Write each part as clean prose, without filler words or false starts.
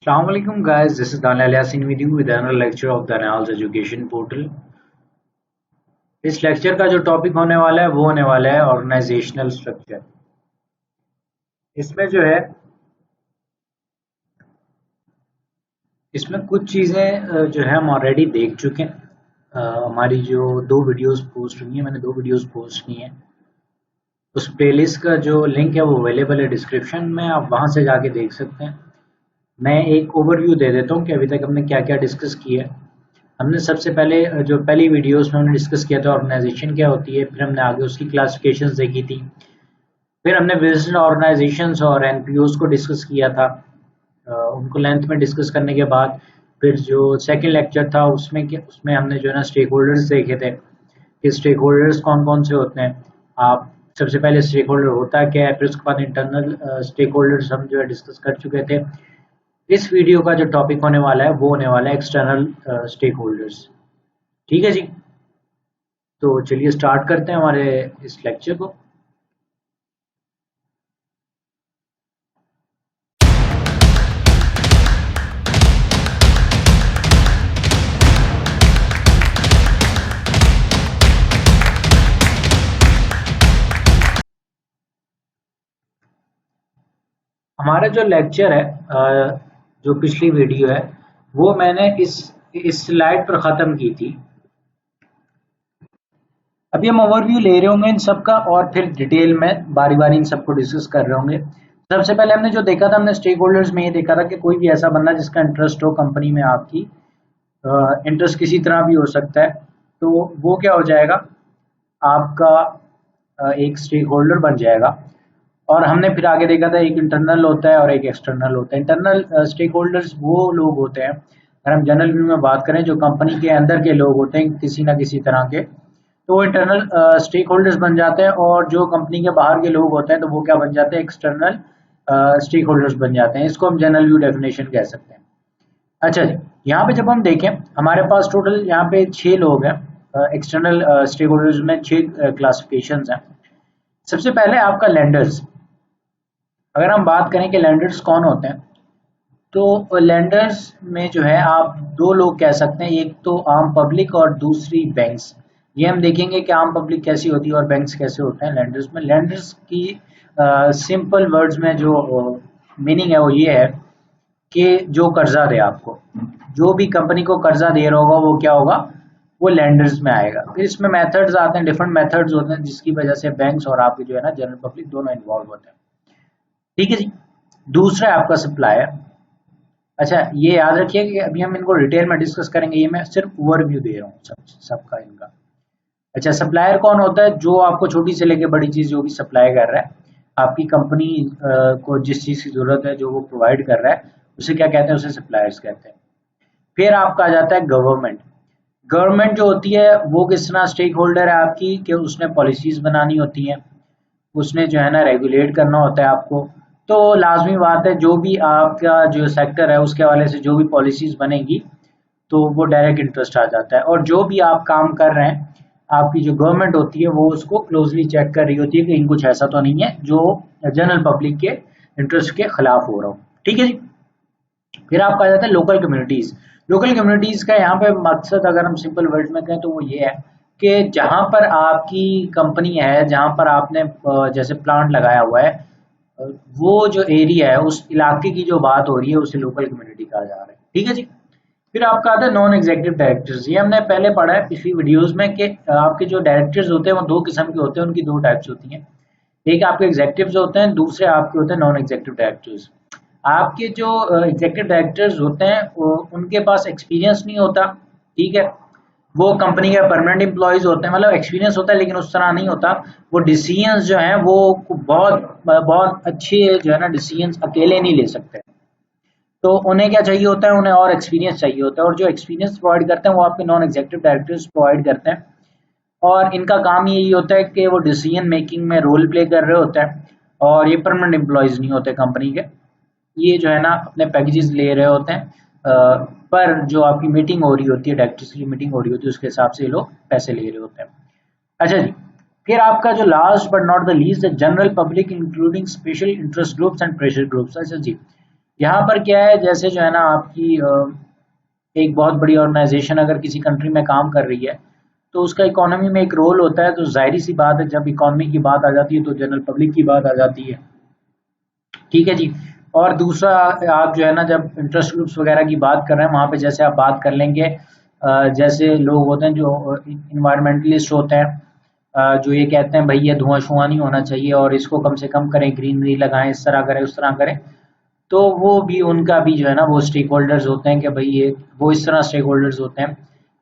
Assalamualaikum guys, this is Daniel Yasin with you with another lecture of Daniel's Education Portal। इस lecture का जो topic होने वाला है वो होने वाला है ऑर्गेनाइजेशनल स्ट्रक्चर। इसमें जो है इसमें कुछ चीज़ें जो है हम ऑलरेडी देख चुके हैं। हमारी जो दो वीडियोस पोस्ट हुई हैं, मैंने दो वीडियोस पोस्ट की हैं। उस प्लेलिस्ट का जो लिंक है वो अवेलेबल है डिस्क्रिप्शन में, आप वहाँ से जाके देख सकते हैं। मैं एक ओवरव्यू दे देता हूँ कि अभी तक हमने क्या क्या डिस्कस किया है। हमने सबसे पहले जो पहली वीडियोस में हमने डिस्कस किया था ऑर्गेनाइजेशन क्या होती है, फिर हमने आगे उसकी क्लासिफिकेशंस देखी थी, फिर हमने विजिट ऑर्गेनाइजेशंस और एनपीओज को डिस्कस किया था। उनको लेंथ में डिस्कस करने के बाद फिर जो सेकंड लेक्चर था उसमें हमने जो है ना स्टेक होल्डर्स देखे थे कि स्टेक होल्डर्स कौन कौन से होते हैं। आप सबसे पहले स्टेक होल्डर होता क्या है, फिर उसके बाद इंटरनल स्टेक होल्डर्स हम जो है डिस्कस कर चुके थे। इस वीडियो का जो टॉपिक होने वाला है वो होने वाला है एक्सटर्नल स्टेक होल्डर्स। ठीक है जी, तो चलिए स्टार्ट करते हैं हमारे इस लेक्चर को। हमारा जो लेक्चर है, जो पिछली वीडियो है वो मैंने इस स्लाइड पर ख़त्म की थी। अभी हम ओवरव्यू ले रहे होंगे इन सब का और फिर डिटेल में बारी बारी इन सबको डिस्कस कर रहे होंगे। सबसे पहले हमने जो देखा था, हमने स्टेक होल्डर्स में ये देखा था कि कोई भी ऐसा बंदा जिसका इंटरेस्ट हो कंपनी में, आपकी इंटरेस्ट किसी तरह भी हो सकता है, तो वो क्या हो जाएगा, आपका एक स्टेक होल्डर बन जाएगा। और हमने फिर आगे देखा था एक इंटरनल होता है और एक एक्सटर्नल होता है। इंटरनल स्टेक होल्डर्स वो लोग होते हैं, अगर हम जनरल व्यू में बात करें, जो कंपनी के अंदर के लोग होते हैं किसी ना किसी तरह के, तो वो इंटरनल स्टेक होल्डर्स बन जाते हैं। और जो कंपनी के बाहर के लोग होते हैं तो वो क्या बन जाते हैं, एक्सटर्नल स्टेक होल्डर्स बन जाते हैं। इसको हम जनरल व्यू डेफिनेशन कह सकते हैं। अच्छा जी, यहाँ पे जब हम देखें हमारे पास टोटल यहाँ पे 6 लोग हैं। एक्सटर्नल स्टेक होल्डर्स में 6 क्लासिफिकेशन हैं। सबसे पहले आपका लेंडर्स। अगर हम बात करें कि लैंडर्स कौन होते हैं, तो लैंडर्स में जो है आप दो लोग कह सकते हैं, एक तो आम पब्लिक और दूसरी बैंक्स। ये हम देखेंगे कि आम पब्लिक कैसी होती है और बैंक्स कैसे होते हैं लैंडर्स में। लैंडर्स की सिंपल वर्ड्स में जो मीनिंग है वो ये है कि जो कर्जा दे आपको, जो भी कंपनी को कर्जा दे रहा होगा वो क्या होगा, वो लैंडर्स में आएगा। फिर इसमें मेथड्स आते हैं, डिफरेंट मेथड्स होते हैं जिसकी वजह से बैंक्स और आपकी जो है ना जनरल पब्लिक दोनों इन्वॉल्व होते हैं। ठीक है जी। दूसरा है आपका सप्लायर। अच्छा, ये याद रखिए कि अभी हम इनको डिटेल में डिस्कस करेंगे, ये मैं सिर्फ ओवरव्यू दे रहा हूँ सबका इनका। अच्छा, सप्लायर कौन होता है, जो आपको छोटी से लेके बड़ी चीज जो भी सप्लाई कर रहा है, आपकी कंपनी को जिस चीज की जरूरत है जो वो प्रोवाइड कर रहा है, उसे क्या कहते हैं, उसे सप्लायर्स कहते हैं। फिर आपका आ जाता है गवर्नमेंट। गवर्नमेंट जो होती है वो किस तरह स्टेक होल्डर है आपकी, कि उसने पॉलिसीज बनानी होती हैं, उसने जो है ना रेगुलेट करना होता है आपको। तो लाजमी बात है, जो भी आपका जो सेक्टर है उसके हवाले से जो भी पॉलिसीज बनेगी तो वो डायरेक्ट इंटरेस्ट आ जाता है। और जो भी आप काम कर रहे हैं, आपकी जो गवर्नमेंट होती है वो उसको क्लोजली चेक कर रही होती है कि कहीं कुछ ऐसा तो नहीं है जो जनरल पब्लिक के इंटरेस्ट के खिलाफ हो रहा हो। ठीक है जी। फिर आपका आ जाता है लोकल कम्युनिटीज। लोकल कम्युनिटीज का यहाँ पे मकसद अगर हम सिंपल वर्ड में कहें तो वो ये है कि जहाँ पर आपकी कंपनी है, जहाँ पर आपने जैसे प्लांट लगाया हुआ है, वो जो एरिया है उस इलाके की जो बात हो रही है उसे लोकल कम्युनिटी कहा जा रहा है। ठीक है जी। फिर आपका आता है नॉन एग्जीक्यूटिव डायरेक्टर्स। ये हमने पहले पढ़ा है पिछली वीडियोस में कि आपके जो डायरेक्टर्स होते हैं वो दो किस्म के होते हैं, उनकी दो टाइप्स होती हैं। एक आपके एग्जीक्यूटिव्स होते हैं, दूसरे आपके होते हैं नॉन एग्जीक्यूटिव डायरेक्टर्स। आपके जो एग्जीक्यूटिव डायरेक्टर्स होते हैं उनके पास एक्सपीरियंस नहीं होता। ठीक है, वो कंपनी के परमानेंट एम्प्लॉयज होते हैं, मतलब एक्सपीरियंस होता है लेकिन उस तरह नहीं होता। वो डिसीजंस जो हैं वो बहुत बहुत अच्छे जो है ना डिसीजंस अकेले नहीं ले सकते। तो उन्हें क्या चाहिए होता है, उन्हें और एक्सपीरियंस चाहिए होता है, और जो एक्सपीरियंस प्रोवाइड करते हैं वो आपके नॉन एग्जीक्यूटिव डायरेक्टर्स प्रोवाइड करते हैं। और इनका काम यही होता है कि वो डिसीजन मेकिंग में रोल प्ले कर रहे होते हैं, और ये परमानेंट एम्प्लॉयज नहीं होते कंपनी के। ये जो है ना अपने पैकेजेस ले रहे होते हैं, पर जो आपकी मीटिंग हो रही होती है, डायरेक्टर्स की मीटिंग हो रही होती है, उसके हिसाब से ये लोग पैसे ले रहे होते हैं। अच्छा जी। फिर आपका जो last but not the least, the general public including special interest groups and pressure groups. अच्छा जी, यहाँ पर क्या है, जैसे जो है ना आपकी एक बहुत बड़ी ऑर्गेनाइजेशन अगर किसी कंट्री में काम कर रही है तो उसका इकोनॉमी में एक रोल होता है, तो जाहिर सी बात है जब इकोनॉमी की बात आ जाती है तो जनरल पब्लिक की बात आ जाती है। ठीक है जी। और दूसरा, आप जो है ना जब इंटरेस्ट ग्रुप्स वगैरह की बात कर रहे हैं वहाँ पे जैसे आप बात कर लेंगे जैसे लोग होते हैं जो इन्वायरमेंटलिस्ट होते हैं, जो ये कहते हैं भाई ये धुआं शुआं नहीं होना चाहिए और इसको कम से कम करें, ग्रीनरी लगाएं, इस तरह करें उस तरह करें। तो वो भी उनका भी जो है ना वो स्टेक होल्डर्स होते हैं कि भाई ये, वो इस तरह स्टेक होल्डर्स होते हैं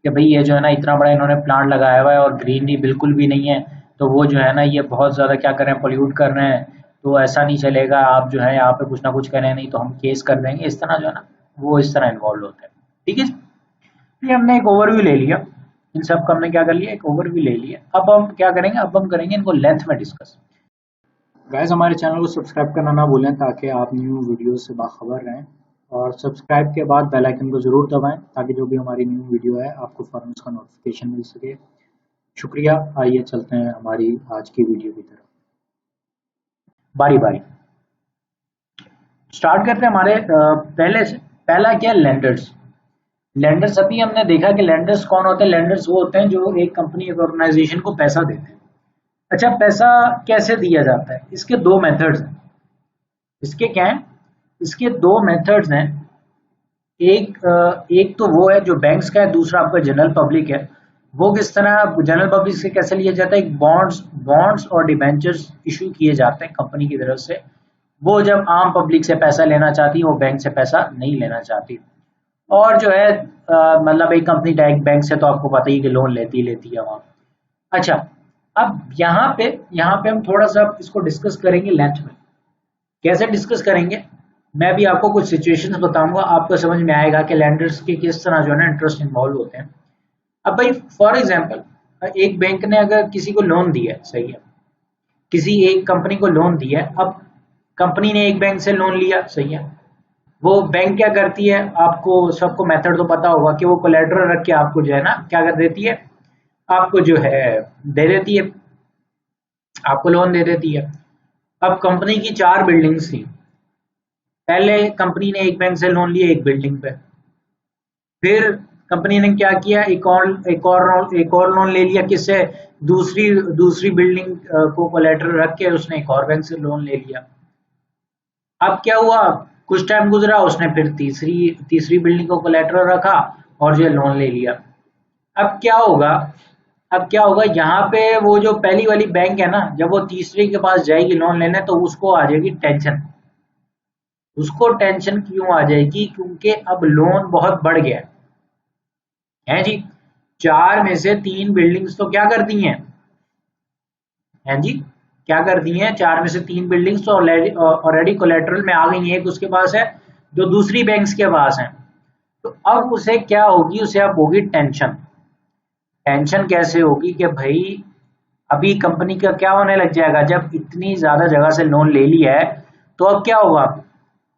कि भाई ये जो है ना इतना बड़ा इन्होंने प्लांट लगाया हुआ है और ग्रीनरी बिल्कुल भी नहीं है, तो वो जो है ना ये बहुत ज़्यादा क्या कर रहे हैं, पोल्यूट कर रहे हैं, तो ऐसा नहीं चलेगा, आप जो है यहाँ पे कुछ ना कुछ करें नहीं तो हम केस कर देंगे, इस तरह जो है ना वो इस तरह इन्वॉल्व होते हैं। ठीक है जी। ये हमने एक ओवरव्यू ले लिया, इन सब का हमने क्या कर लिया, एक ओवरव्यू ले लिया। अब हम क्या करेंगे, अब हम करेंगे इनको लेंथ में डिस्कस। गाइस हमारे चैनल को सब्सक्राइब करना ना भूलें ताकि आप न्यू वीडियो से बाखबर रहें, और सब्सक्राइब के बाद बेल आइकन को ज़रूर दबाएं ताकि जो भी हमारी न्यू वीडियो है आपको फ़ौरन उसका नोटिफिकेशन मिल सके। शुक्रिया। आइए चलते हैं हमारी आज की वीडियो की तरफ, बारी बारी स्टार्ट करते हैं। हमारे पहले से पहला क्या है, लेंडर्स। लेंडर्स अभी हमने देखा कि लेंडर्स कौन होते हैं। लेंडर्स वो होते हैं जो एक कंपनी, एक ऑर्गेनाइजेशन को पैसा देते हैं। अच्छा, पैसा कैसे दिया जाता है, इसके दो मेथड्स हैं। इसके क्या है, इसके दो मेथड्स हैं। एक तो वो है जो बैंक्स का है, दूसरा आपका जनरल पब्लिक है। वो किस तरह जनरल पब्लिक से कैसे लिया जाता है, एक बॉन्ड्स बॉन्ड्स और डिबेंचर्स इशू किए जाते हैं कंपनी की तरफ से। वो जब आम पब्लिक से पैसा लेना चाहती है, वो बैंक से पैसा नहीं लेना चाहती। और जो है मतलब एक कंपनी डायरेक्ट बैंक से तो आपको पता ही कि लोन लेती है वहाँ। अच्छा, अब यहाँ पे हम थोड़ा सा इसको डिस्कस करेंगे लेंथ में। कैसे डिस्कस करेंगे, मैं भी आपको कुछ सिचुएशंस बताऊंगा, आपको समझ में आएगा कि लैंडर्स के किस तरह जो है ना इंटरेस्ट इन्वॉल्व होते हैं। अब भाई फॉर एग्जांपल एक बैंक ने अगर किसी को लोन दिया है, सही है, किसी एक कंपनी को लोन दिया है। अब कंपनी ने एक बैंक से लोन लिया, सही है, वो बैंक क्या करती है, आपको सबको मेथड तो पता होगा कि वो कोलेटरल रख के आपको जो है ना क्या कर देती है, आपको जो है दे देती है, आपको लोन दे देती है। अब कंपनी की 4 बिल्डिंग्स थी। पहले कंपनी ने एक बैंक से लोन लिया एक बिल्डिंग पे, फिर कंपनी ने क्या किया, एक और लोन ले लिया, किससे, दूसरी दूसरी बिल्डिंग को कोलेटरल रख के उसने एक और बैंक से लोन ले लिया। अब क्या हुआ, कुछ टाइम गुजरा, उसने फिर तीसरी तीसरी बिल्डिंग को कोलेटरल रखा और जो लोन ले लिया। अब क्या होगा, यहाँ पे वो जो पहली वाली बैंक है ना, जब वो तीसरे के पास जाएगी लोन लेने तो उसको आ जाएगी टेंशन। उसको टेंशन क्यों आ जाएगी, क्योंकि अब लोन बहुत बढ़ गया है जी। 4 में से 3 बिल्डिंग्स तो क्या कर दी हैं जी, क्या कर दी हैं, 4 में से 3 बिल्डिंग्स तो ऑलरेडी कोलेटरल में आ गई हैं, एक उसके पास है जो दूसरी बैंक्स के पास है। तो अब उसे क्या होगी, उसे अब होगी टेंशन। टेंशन कैसे होगी कि भाई अभी कंपनी का क्या होने लग जाएगा, जब इतनी ज्यादा जगह से लोन ले लिया है तो अब क्या होगा,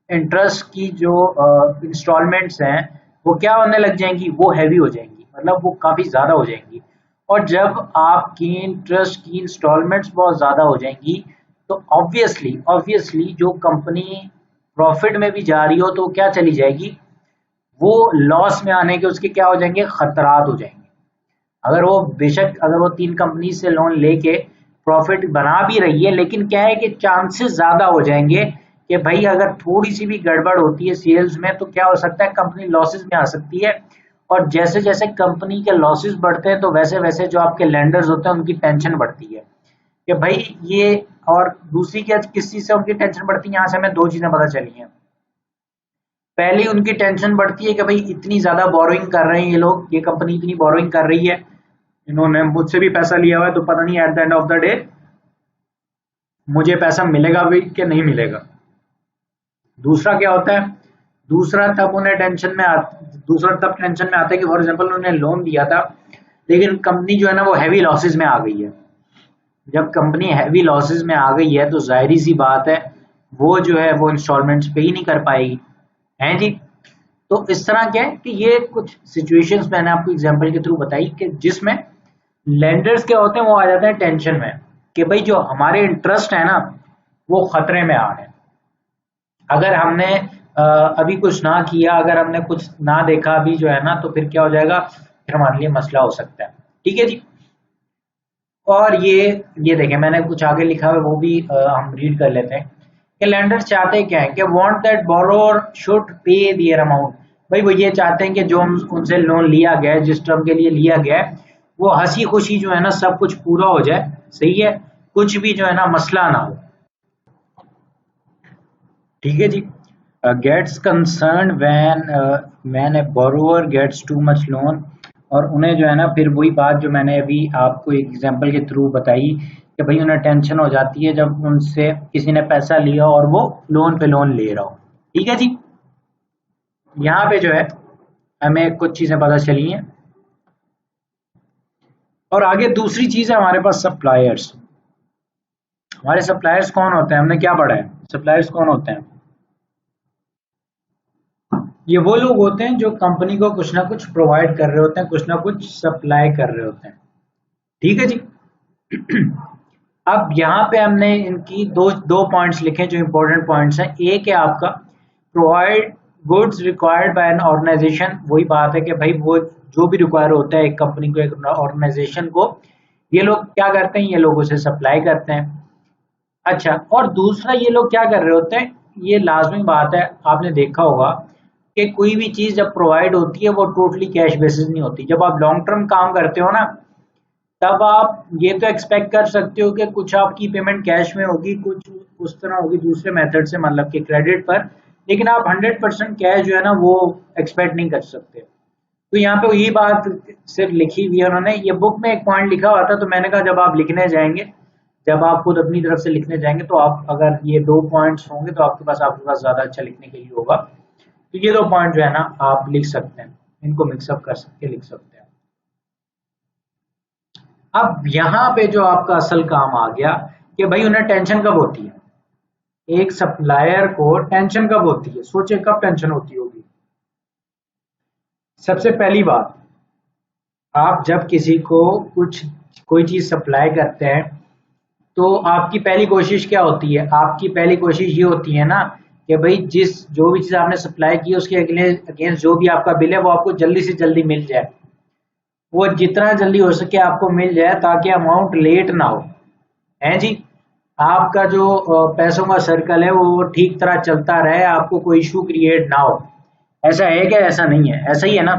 इंटरेस्ट की जो इंस्टॉलमेंट्स हैं वो क्या होने लग जाएंगी, वो हैवी हो जाएंगी, मतलब वो काफी ज्यादा हो जाएंगी। और जब आपकी इंटरेस्ट की इंस्टॉलमेंट्स बहुत ज्यादा हो जाएंगी तो ऑब्वियसली ऑब्वियसली जो कंपनी प्रॉफिट में भी जा रही हो तो क्या चली जाएगी, वो लॉस में आने के उसके क्या हो जाएंगे, खतरात हो जाएंगे। अगर वो बेशक अगर वो 3 कंपनी से लोन लेके प्रॉफिट बना भी रही है, लेकिन क्या है कि चांसेस ज्यादा हो जाएंगे कि भाई अगर थोड़ी सी भी गड़बड़ होती है सेल्स में तो क्या हो सकता है, कंपनी लॉसेस में आ सकती है। और जैसे जैसे कंपनी के लॉसेस बढ़ते हैं तो वैसे वैसे जो आपके लैंडर्स होते हैं उनकी टेंशन बढ़ती है कि भाई ये, और दूसरी क्या किस चीज से उनकी टेंशन बढ़ती है, यहाँ से हमें 2 चीजें पता चली हैं। पहली उनकी टेंशन बढ़ती है कि भाई इतनी ज्यादा बोरोइंग कर रहे हैं ये लोग, ये कंपनी इतनी बोरोइंग कर रही है, इन्होंने मुझसे भी पैसा लिया हुआ है, तो पता नहीं at the end of the day मुझे पैसा मिलेगा भी कि नहीं मिलेगा। दूसरा क्या होता है, दूसरा तब टेंशन में आता है कि फॉर एग्जांपल उन्होंने लोन दिया था लेकिन कंपनी जो है ना वो हैवी लॉसेस में आ गई है। जब कंपनी हैवी लॉसेस में आ गई है तो जाहिर सी बात है वो जो है वो इंस्टॉलमेंट्स पे ही नहीं कर पाएगी, है जी। तो इस तरह क्या है कि ये कुछ सिचुएशंस मैंने आपको एग्जांपल के थ्रू बताई कि जिसमें लेंडर्स क्या होते हैं, वो आ जाते हैं टेंशन में कि भाई जो हमारे इंटरेस्ट है ना वो खतरे में आ रहे हैं। अगर हमने अभी कुछ ना किया, अगर हमने कुछ ना देखा अभी जो है ना, तो फिर क्या हो जाएगा, फिर हमारे लिए मसला हो सकता है। ठीक है जी। और ये देखें, मैंने कुछ आगे लिखा है वो भी हम रीड कर लेते हैं कि लेंडर चाहते क्या है कि want that borrower should pay their amount. भाई वो ये चाहते हैं कि जो उनसे लोन लिया गया है, जिस टर्म के लिए लिया गया है, वो हंसी खुशी जो है ना सब कुछ पूरा हो जाए। सही है, कुछ भी जो है ना मसला ना हो। ठीक है जी। Gets concern when a borrower gets too much loan. और उन्हें जो है ना फिर वही बात जो मैंने अभी आपको एक एग्जांपल के थ्रू बताई कि भाई उन्हें टेंशन हो जाती है जब उनसे किसी ने पैसा लिया और वो लोन पे लोन ले रहा हो। ठीक है जी। यहाँ पे जो है हमें कुछ चीजें पता चली हैं। और आगे दूसरी चीज है हमारे पास सप्लायर्स। हमारे सप्लायर्स कौन होते हैं, हमने क्या पढ़ा है, सप्लायर्स कौन होते हैं? ये वो लोग होते हैं जो कंपनी को कुछ ना कुछ प्रोवाइड कर रहे होते हैं, कुछ ना कुछ सप्लाई कर रहे होते हैं। ठीक है जी। अब यहाँ पे हमने इनकी दो दो पॉइंट्स लिखे जो इंपॉर्टेंट पॉइंट्स हैं। एक है आपका provide goods required by an organisation. वही बात है कि भाई वो जो भी रिक्वायर होता है एक कंपनी को, एक ऑर्गेनाइजेशन को, ये लोग क्या करते हैं, ये लोग उसे सप्लाई करते हैं। अच्छा, और दूसरा ये लोग क्या कर रहे होते हैं, ये लाजमी बात है, आपने देखा होगा कि कोई भी चीज जब प्रोवाइड होती है वो टोटली कैश बेसिस नहीं होती। जब आप लॉन्ग टर्म काम करते हो ना, तब आप ये तो एक्सपेक्ट कर सकते हो कि कुछ आपकी पेमेंट कैश में होगी, कुछ उस तरह होगी दूसरे मेथड से, मतलब कि क्रेडिट पर। लेकिन आप 100% कैश जो है ना वो एक्सपेक्ट नहीं कर सकते। तो यहाँ पे यही बात सिर्फ लिखी हुई है उन्होंने, ये बुक में एक पॉइंट लिखा हुआ था, तो मैंने कहा जब आप लिखने जाएंगे, जब आप खुद अपनी तरफ से लिखने जाएंगे, तो आप अगर ये दो पॉइंट्स होंगे तो आपके पास ज्यादा अच्छा लिखने के लिए होगा। तो ये दो पॉइंट जो है ना आप लिख सकते हैं, इनको मिक्सअप कर सकते लिख सकते हैं। अब यहाँ पे जो आपका असल काम आ गया कि भाई उन्हें टेंशन कब होती है, एक सप्लायर को टेंशन कब होती है, सोचे कब टेंशन होती होगी। सबसे पहली बात, आप जब किसी को कुछ कोई चीज सप्लाई करते हैं, तो आपकी पहली कोशिश क्या होती है, आपकी पहली कोशिश ये होती है ना कि भाई जो भी चीज आपने सप्लाई की उसके अगेंस्ट जो भी आपका बिल है वो आपको जल्दी से जल्दी मिल जाए। वो जितना जल्दी हो सके आपको मिल जाए ताकि अमाउंट लेट ना हो। है जी। आपका जो पैसों का सर्कल है वो ठीक तरह चलता रहे, आपको कोई इशू क्रिएट ना हो। ऐसा है क्या, ऐसा नहीं है, ऐसा ही है ना।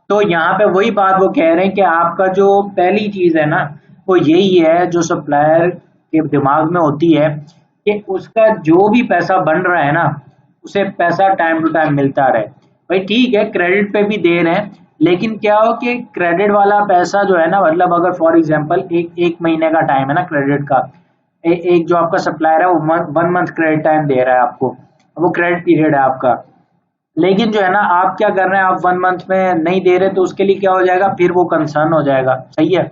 तो यहाँ पे वही बात वो कह रहे हैं कि आपका जो पहली चीज है ना वो यही है जो सप्लायर के दिमाग में होती है कि उसका जो भी पैसा बन रहा है ना उसे पैसा टाइम टू टाइम मिलता रहे। भाई ठीक है, क्रेडिट पे भी दे रहे हैं, लेकिन क्या हो कि क्रेडिट वाला पैसा जो है ना, मतलब अगर फॉर एग्जांपल एक एक महीने का टाइम है ना क्रेडिट का, एक जो आपका सप्लायर है वो 1 मंथ क्रेडिट टाइम दे रहा है आपको, वो क्रेडिट पीरियड है आपका। लेकिन जो है ना आप क्या कर रहे हैं, आप 1 मंथ में नहीं दे रहे, तो उसके लिए क्या हो जाएगा, फिर वो कंसर्न हो जाएगा। सही है।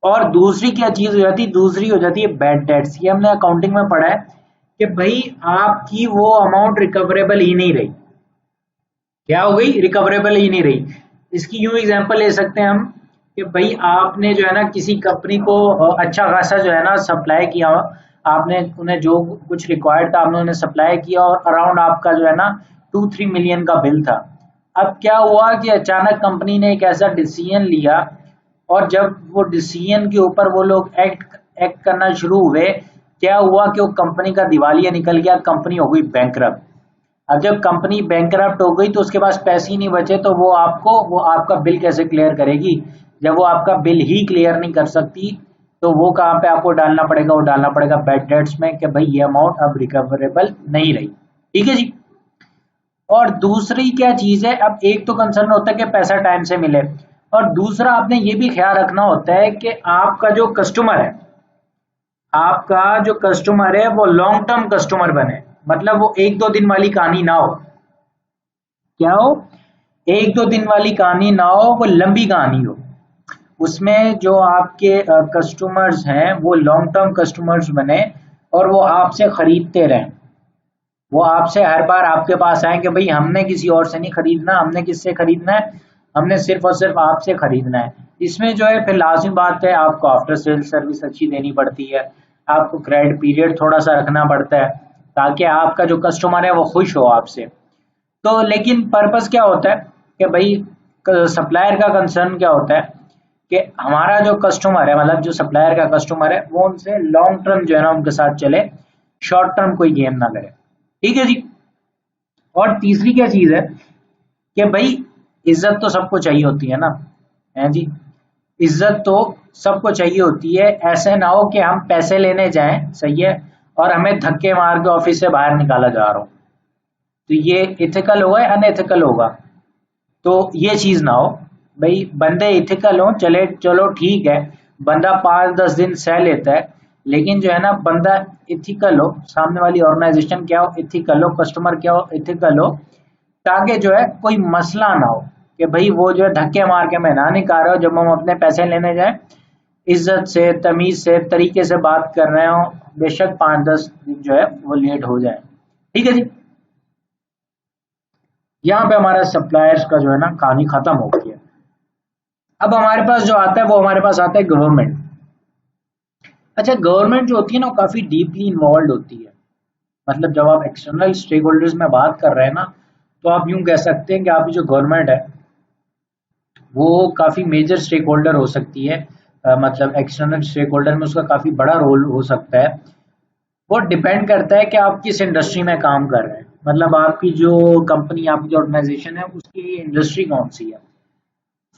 और दूसरी क्या चीज हो जाती है, दूसरी हो जाती है बैड डेट्स। ये हमने अकाउंटिंग में पढ़ा है कि भाई आपकी वो अमाउंट रिकवरेबल ही नहीं रही। क्या हो गई, रिकवरेबल ही नहीं रही। इसकी यूं एग्जांपल ले सकते हैं हम कि भाई आपने जो है ना किसी कंपनी को अच्छा खासा जो है ना सप्लाई किया, आपने उन्हें जो कुछ रिक्वायर्ड था आपने उन्हें सप्लाई किया, और अराउंड आपका जो है ना 2-3 मिलियन का बिल था। अब क्या हुआ कि अचानक कंपनी ने एक ऐसा डिसीजन लिया, और जब वो डिसीजन के ऊपर वो लोग एक्ट एक्ट करना शुरू हुए, क्या हुआ कि वो कंपनी का दिवालिया निकल गया, कंपनी हो गई बैंकरप्ट। अब जब कंपनी बैंकरप्ट हो गई तो उसके पास पैसे ही नहीं बचे, तो वो आपका बिल कैसे क्लियर करेगी। जब वो आपका बिल ही क्लियर नहीं कर सकती, तो वो कहाँ पे आपको डालना पड़ेगा, वो डालना पड़ेगा बैड डेट्स में कि भाई ये अमाउंट अब रिकवरेबल नहीं रही। ठीक है जी। और दूसरी क्या चीज है, अब एक तो कंसर्न होता है कि पैसा टाइम से मिले, और दूसरा आपने ये भी ख्याल रखना होता है कि आपका जो कस्टमर है, आपका जो कस्टमर है वो लॉन्ग टर्म कस्टमर बने। मतलब वो एक दो दिन वाली कहानी ना हो। क्या हो, एक दो दिन वाली कहानी ना हो, वो लंबी कहानी हो। उसमें जो आपके कस्टमर्स हैं वो लॉन्ग टर्म कस्टमर्स बने, और वो आपसे खरीदते रहें। वो आपसे हर बार आपके पास आए कि भाई हमने किसी और से नहीं खरीदना, हमने किससे खरीदना है, हमने सिर्फ और सिर्फ आपसे खरीदना है। इसमें जो है फिर लाजिम बात है आपको आफ्टर सेल सर्विस अच्छी देनी पड़ती है, आपको क्रेडिट पीरियड थोड़ा सा रखना पड़ता है, ताकि आपका जो कस्टमर है वो खुश हो आपसे। तो लेकिन पर्पस क्या होता है कि भाई सप्लायर का कंसर्न क्या होता है कि हमारा जो कस्टमर है, मतलब जो सप्लायर का कस्टमर है, वो उनसे लॉन्ग टर्म जो है ना उनके साथ चले, शॉर्ट टर्म कोई गेम ना करे। ठीक है जी। और तीसरी क्या चीज है कि भाई इज्जत तो सबको चाहिए होती है ना, है जी। इज्जत तो सबको चाहिए होती है। ऐसे ना हो कि हम पैसे लेने जाएं, सही है, और हमें धक्के मार के ऑफिस से बाहर निकाला जा रहा हो, तो ये इथिकल होगा या अनएथिकल होगा? तो ये चीज ना हो। भाई बंदे इथिकल हो, चले चलो ठीक है, बंदा 5-10 दिन सह लेता है, लेकिन जो है ना बंदा इथिकल हो, सामने वाली ऑर्गेनाइजेशन क्या हो, इथिकल हो, कस्टमर क्या हो, इथिकल हो, ताकि जो है कोई मसला ना हो कि भाई वो जो है धक्के मार के मैं ना निकाल रहा हूँ, जब हम अपने पैसे लेने जाए इज्जत से, तमीज से, तरीके से बात कर रहे हो, बेशक 5-10 दिन जो है वो लेट हो जाए। ठीक है जी। यहाँ पे हमारा सप्लायर्स का जो है ना कहानी खत्म हो गई है। अब हमारे पास जो आता है वो हमारे पास आता है गवर्नमेंट। अच्छा, गवर्नमेंट जो होती है ना वो काफी डीपली इन्वॉल्व होती है। मतलब जब आप एक्सटर्नल स्टेक होल्डर्स में बात कर रहे हैं ना, तो आप यूं कह सकते हैं कि आपकी जो गवर्नमेंट है वो काफी मेजर स्टेक होल्डर हो सकती है। मतलब एक्सटर्नल स्टेक होल्डर में उसका काफी बड़ा रोल हो सकता है। वो डिपेंड करता है कि आप किस इंडस्ट्री में काम कर रहे हैं, मतलब आपकी जो कंपनी, आपकी जो ऑर्गेनाइजेशन है उसकी इंडस्ट्री कौन सी है।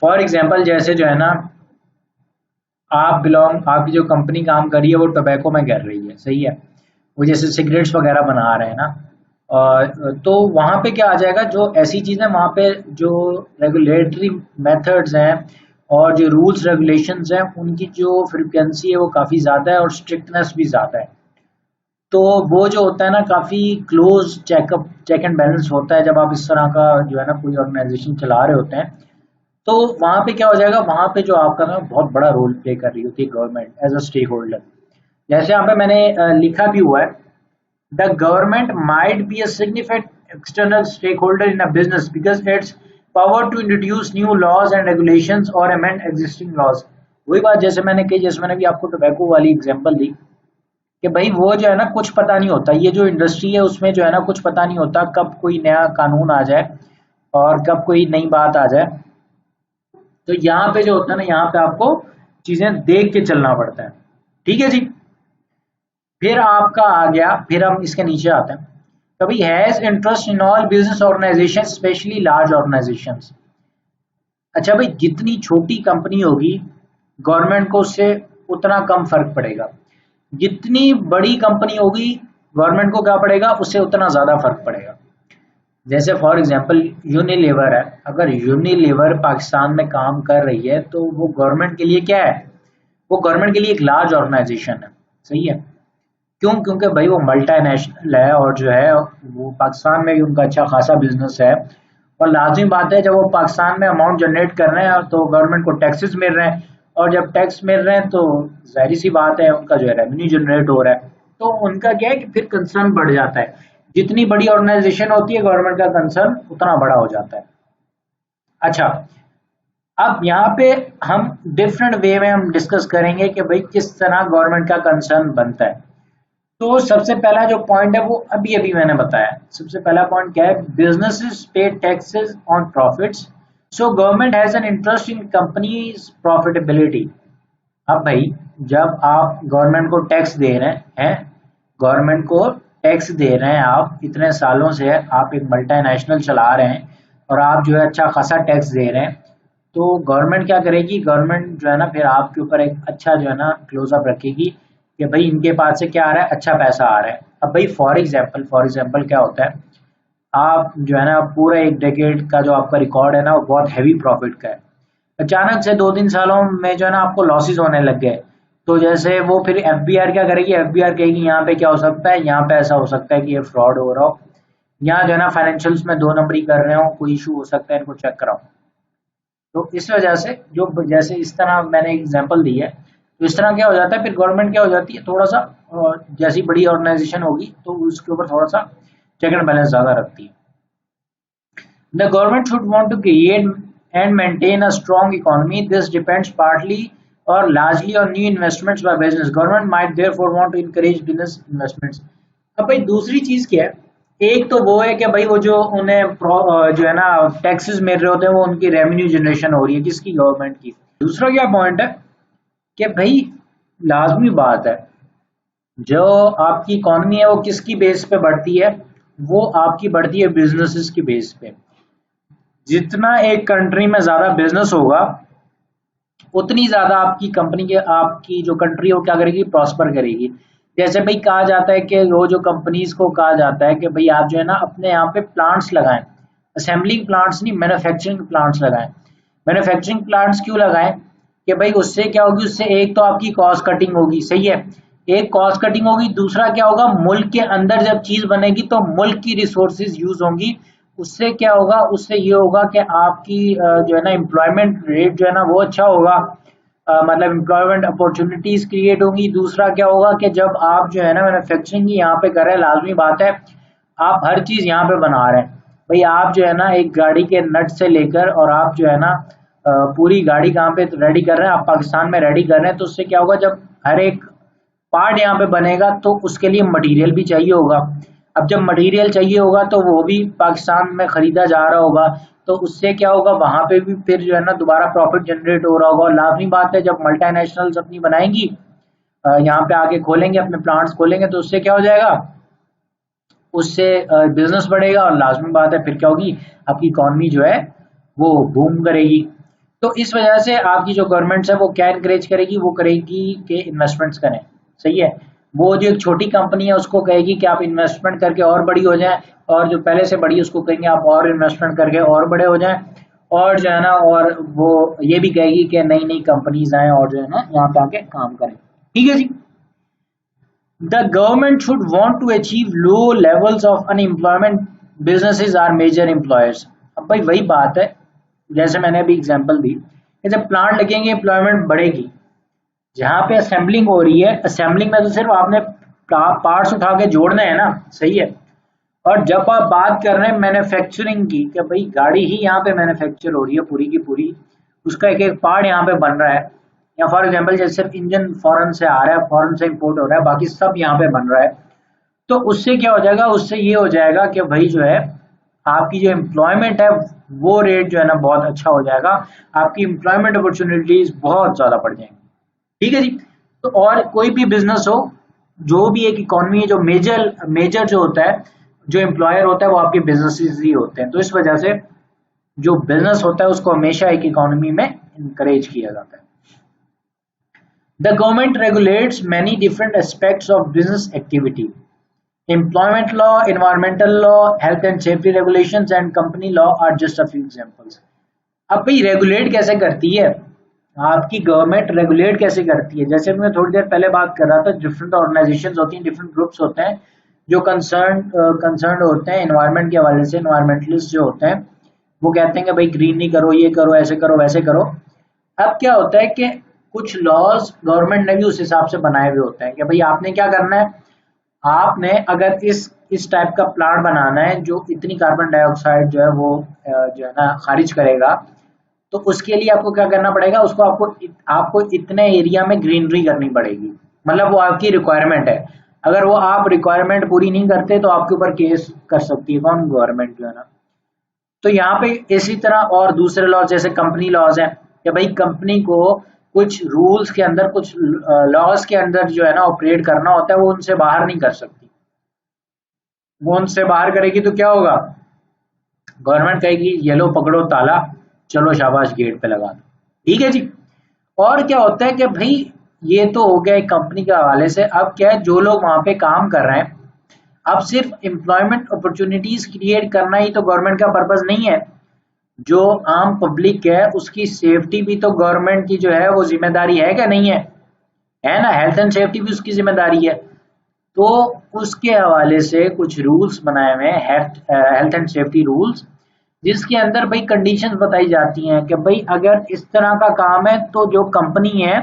फॉर एग्जांपल जैसे जो है ना, आपकी जो कंपनी काम कर रही है वो टोबैको में कर रही है, सही है, वो जैसे सिगरेट्स वगैरह बना रहे हैं ना, और तो वहाँ पे क्या आ जाएगा, जो ऐसी चीज़ें वहाँ पे जो रेगुलेटरी मेथड्स हैं और जो रूल्स रेगुलेशंस हैं उनकी जो फ्रिक्वेंसी है वो काफ़ी ज़्यादा है और स्ट्रिक्टनेस भी ज़्यादा है। तो वो जो होता है ना काफ़ी क्लोज चेक एंड बैलेंस होता है जब आप इस तरह का जो है ना कोई ऑर्गेनाइजेशन चला रहे होते हैं। तो वहाँ पे क्या हो जाएगा, वहाँ पे जो आपका ना बहुत बड़ा रोल प्ले कर रही होती है government as a stakeholder. जैसे यहाँ पे मैंने लिखा भी हुआ है, the government might be a significant external stakeholder in a business because it's power to introduce new laws and regulations और अमेंड एग्जिस्टिंग लॉज। वही बात जैसे मैंने कही, जैसे मैंने भी आपको टोबैको वाली एग्जांपल दी कि भाई वो जो है ना कुछ पता नहीं होता, ये जो इंडस्ट्री है उसमें जो है ना कुछ पता नहीं होता कब कोई नया कानून आ जाए और कब कोई नई बात आ जाए। तो यहाँ पे जो होता है ना, यहाँ पे आपको चीजें देख के चलना पड़ता है। ठीक है जी। फिर आपका आ गया, फिर हम इसके नीचे आते हैं, कभी has interest in all business organisation specially large organisation. अच्छा भाई, जितनी छोटी कंपनी होगी गवर्नमेंट को उससे उतना कम फर्क पड़ेगा, जितनी बड़ी कंपनी होगी गवर्नमेंट को क्या पड़ेगा, उससे उतना ज्यादा फर्क पड़ेगा। जैसे फॉर एग्जांपल यूनिलीवर है, अगर यूनिलीवर पाकिस्तान में काम कर रही है तो वो गवर्नमेंट के लिए क्या है, वो गवर्नमेंट के लिए एक लार्ज ऑर्गेनाइजेशन है, सही है। क्यों? क्योंकि भाई वो मल्टीनेशनल है और जो है वो पाकिस्तान में भी उनका अच्छा खासा बिजनेस है। और लाजमी बात है जब वो पाकिस्तान में अमाउंट जनरेट कर रहे हैं तो गवर्नमेंट को टैक्सेस मिल रहे हैं, और जब टैक्स मिल रहे हैं तो जाहिर सी बात है उनका जो है रेवेन्यू जनरेट हो रहा है। तो उनका क्या है कि फिर कंसर्न बढ़ जाता है, जितनी बड़ी ऑर्गेनाइजेशन होती है गवर्नमेंट का कंसर्न उतना बड़ा हो जाता है। अच्छा, अब यहाँ पे हम डिफरेंट वे में हम डिस्कस करेंगे कि भाई किस तरह गवर्नमेंट का कंसर्न बनता है। तो सबसे पहला जो पॉइंट है वो अभी अभी मैंने बताया। सबसे पहला पॉइंट क्या है, बिजनेसेस पे taxes on profits, so government has an interest in companies profitability. अब भाई जब आप गवर्नमेंट को टैक्स दे रहे हैं, गवर्नमेंट को टैक्स दे रहे हैं, आप इतने सालों से आप एक मल्टीनेशनल चला रहे हैं और आप जो है अच्छा खासा टैक्स दे रहे हैं, तो गवर्नमेंट क्या करेगी, गवर्नमेंट जो है ना फिर आपके ऊपर एक अच्छा जो है ना क्लोजअप रखेगी कि भाई इनके पास से क्या आ रहा है, अच्छा पैसा आ रहा है। अब भाई फॉर एग्जाम्पल क्या होता है, आप जो है ना पूरा एक डेकेड का जो आपका रिकॉर्ड है ना वो बहुत हैवी प्रॉफिट का है, अचानक से 2-3 सालों में जो है ना आपको लॉसेस होने लग गए, तो जैसे वो फिर एफबीआर क्या करेगी, एफबीआर कहेगी यहाँ पे क्या हो सकता है, यहाँ पे ऐसा हो सकता है कि ये फ्रॉड हो रहा हो, यहाँ जो है ना फाइनेंशियल्स में दो नंबरी कर रहे हो, कोई इशू हो सकता है, इनको चेक कराओ। तो इस वजह से जो जैसे इस तरह मैंने एग्जांपल दी है, तो इस तरह क्या हो जाता है, फिर गवर्नमेंट क्या हो जाती है थोड़ा सा जैसी बड़ी ऑर्गेनाइजेशन होगी तो उसके ऊपर थोड़ा सा चेक एंड बैलेंस ज्यादा रखती है। The government should want to create and maintain a strong economy. This depends partly or largely on new investments by business. Government might therefore want to encourage business investments. अब भाई दूसरी चीज क्या है, एक तो वो है कि भाई वो जो उन्हें जो है ना टैक्सेस मिल रहे होते हैं वो उनकी रेवेन्यू जनरेशन हो रही है, किसकी, गवर्नमेंट की। दूसरा क्या पॉइंट है कि भाई लाजमी बात है, जो आपकी इकॉनमी है वो किसकी बेस पे बढ़ती है, वो आपकी बढ़ती है बिजनेसेस की बेस पे। जितना एक कंट्री में ज्यादा बिजनेस होगा उतनी ज्यादा आपकी कंपनी के, आपकी जो कंट्री है वो क्या करेगी, प्रॉस्पर करेगी। जैसे भाई कहा जाता है कि वो जो कंपनीज को कहा जाता है कि भाई आप जो है ना अपने यहाँ पे प्लांट्स लगाएं, असेंबलिंग प्लांट्स नहीं, मैन्युफैक्चरिंग प्लांट्स लगाएं। मैन्युफैक्चरिंग प्लांट्स क्यों लगाएं कि भाई उससे क्या होगी, उससे एक तो आपकी कॉस्ट कटिंग होगी, सही है, एक कॉस्ट कटिंग होगी, दूसरा क्या होगा, मुल्क के अंदर जब चीज बनेगी तो मुल्क की रिसोर्सेज यूज होंगी। उससे क्या होगा, उससे ये होगा कि आपकी जो है ना एम्प्लॉयमेंट रेट जो है ना वो अच्छा होगा, मतलब एम्प्लॉयमेंट अपॉर्चुनिटीज क्रिएट होंगी। दूसरा क्या होगा कि जब आप जो है ना मैन्युफैक्चरिंग ही यहाँ पे कर रहे हैं, लाजमी बात है आप हर चीज यहाँ पे बना रहे हैं। भाई आप जो है ना एक गाड़ी के नट से लेकर और आप जो है ना पूरी गाड़ी कहाँ पे रेडी कर रहे हैं, आप पाकिस्तान में रेडी कर रहे हैं। तो उससे क्या होगा, जब हर एक पार्ट यहाँ पे बनेगा तो उसके लिए मटेरियल भी चाहिए होगा। अब जब मटेरियल चाहिए होगा तो वो भी पाकिस्तान में खरीदा जा रहा होगा, तो उससे क्या होगा, वहां पे भी फिर जो है ना दोबारा प्रॉफिट जनरेट हो रहा होगा। और लाजमी बात है जब मल्टीनेशनल्स अपनी बनाएंगी, यहाँ पे आके खोलेंगे, अपने प्लांट्स खोलेंगे, तो उससे क्या हो जाएगा, उससे बिजनेस बढ़ेगा और लाजमी बात है फिर क्या होगी, आपकी इकॉनमी जो है वो बूम करेगी। तो इस वजह से आपकी जो गवर्नमेंट है वो क्या इनकरेज करेगी, वो करेगी कि इन्वेस्टमेंट्स करें, सही है। वो जो एक छोटी कंपनी है उसको कहेगी कि आप इन्वेस्टमेंट करके और बड़ी हो जाएं, और जो पहले से बड़ी है उसको कहेंगे आप और इन्वेस्टमेंट करके और बड़े हो जाएं। और जो है ना, और वो ये भी कहेगी कि नई नई कंपनीज आए और जो है ना यहाँ पे आके काम करें, ठीक है जी। The government should want to achieve low levels of unemployment. Businesses are major employers. अब भाई वही बात है, जैसे मैंने अभी एग्जांपल दी कि जब प्लांट लगेंगे एम्प्लॉयमेंट बढ़ेगी। जहाँ पे असेंबलिंग हो रही है, असेंबलिंग में तो सिर्फ आपने पार्ट्स उठा के जोड़ने हैं ना, सही है। और जब आप बात कर रहे हैं मैन्युफैक्चरिंग की, कि भाई गाड़ी ही यहाँ पे मैन्युफैक्चर हो रही है पूरी की पूरी, उसका एक एक पार्ट यहाँ पे बन रहा है। या फॉर एग्जांपल जैसे सिर्फ इंजन फॉरेन से आ रहा है, फॉरेन से इंपोर्ट हो रहा है, बाकी सब यहाँ पे बन रहा है। तो उससे क्या हो जाएगा, उससे ये हो जाएगा कि भाई जो है आपकी जो एम्प्लॉयमेंट है वो रेट जो है ना बहुत अच्छा हो जाएगा, आपकी एम्प्लॉयमेंट अपॉर्चुनिटीज बहुत ज्यादा बढ़ जाएंगी, ठीक है जी। तो और कोई भी बिजनेस हो, जो भी एक इकोनॉमी है, जो मेजर मेजर जो होता है, जो एम्प्लॉयर होता है वो आपके बिजनेसेस ही होते हैं। तो इस वजह से जो बिजनेस होता है उसको हमेशा एक इकोनॉमी में इनकरेज किया जाता है। The government regulates many different aspects of business activity. Employment law, environmental law, health and safety regulations, and company law are just a few examples. अब भाई रेगुलेट कैसे करती है, आपकी गवर्नमेंट रेगुलेट कैसे करती है, जैसे मैं थोड़ी देर पहले बात कर रहा था, डिफरेंट ऑर्गेनाइजेशंस होती हैं, डिफरेंट ग्रुप्स होते हैं जो कंसर्न होते हैं एनवायरनमेंट के हवाले से। एनवायरमेंटलिस्ट जो होते हैं वो कहते हैं कि भाई ग्रीन नहीं करो, ये करो, ऐसे करो, वैसे करो। अब क्या होता है कि कुछ लॉज गवर्नमेंट ने भी उस हिसाब से बनाए हुए होते हैं कि भाई आपने क्या करना है, आपने अगर इस टाइप का प्लांट बनाना है जो इतनी कार्बन डाइऑक्साइड जो है वो जो है ना खारिज करेगा, तो उसके लिए आपको क्या करना पड़ेगा, उसको आपको इतने एरिया में ग्रीनरी करनी पड़ेगी। मतलब वो आपकी रिक्वायरमेंट है, अगर वो आप रिक्वायरमेंट पूरी नहीं करते तो आपके ऊपर केस कर सकती है कौन, गवर्नमेंट जो है ना। तो यहाँ पे इसी तरह और दूसरे लॉज जैसे कंपनी लॉज हैं कि भाई कंपनी को कुछ रूल्स के अंदर, कुछ लॉज के अंदर जो है ना ऑपरेट करना होता है, वो उनसे बाहर नहीं कर सकती। वो उनसे बाहर करेगी तो क्या होगा, गवर्नमेंट कहेगी ये लो पकड़ो ताला, चलो शाबाश गेट पे लगा दो, ठीक है जी। और क्या होता है कि भाई ये तो हो गया एक कंपनी के हवाले से। अब क्या है, जो लोग वहां पे काम कर रहे हैं, अब सिर्फ एम्प्लॉयमेंट अपॉर्चुनिटीज क्रिएट करना ही तो गवर्नमेंट का पर्पस नहीं है। जो आम पब्लिक है उसकी सेफ्टी भी तो गवर्नमेंट की जो है वो जिम्मेदारी है, क्या नहीं है ना, हेल्थ एंड सेफ्टी भी उसकी जिम्मेदारी है। तो उसके हवाले से कुछ रूल्स बनाए हुए हैं, हेल्थ एंड सेफ्टी रूल्स, जिसके अंदर भाई कंडीशंस बताई जाती हैं कि भाई अगर इस तरह का काम है तो जो कंपनी है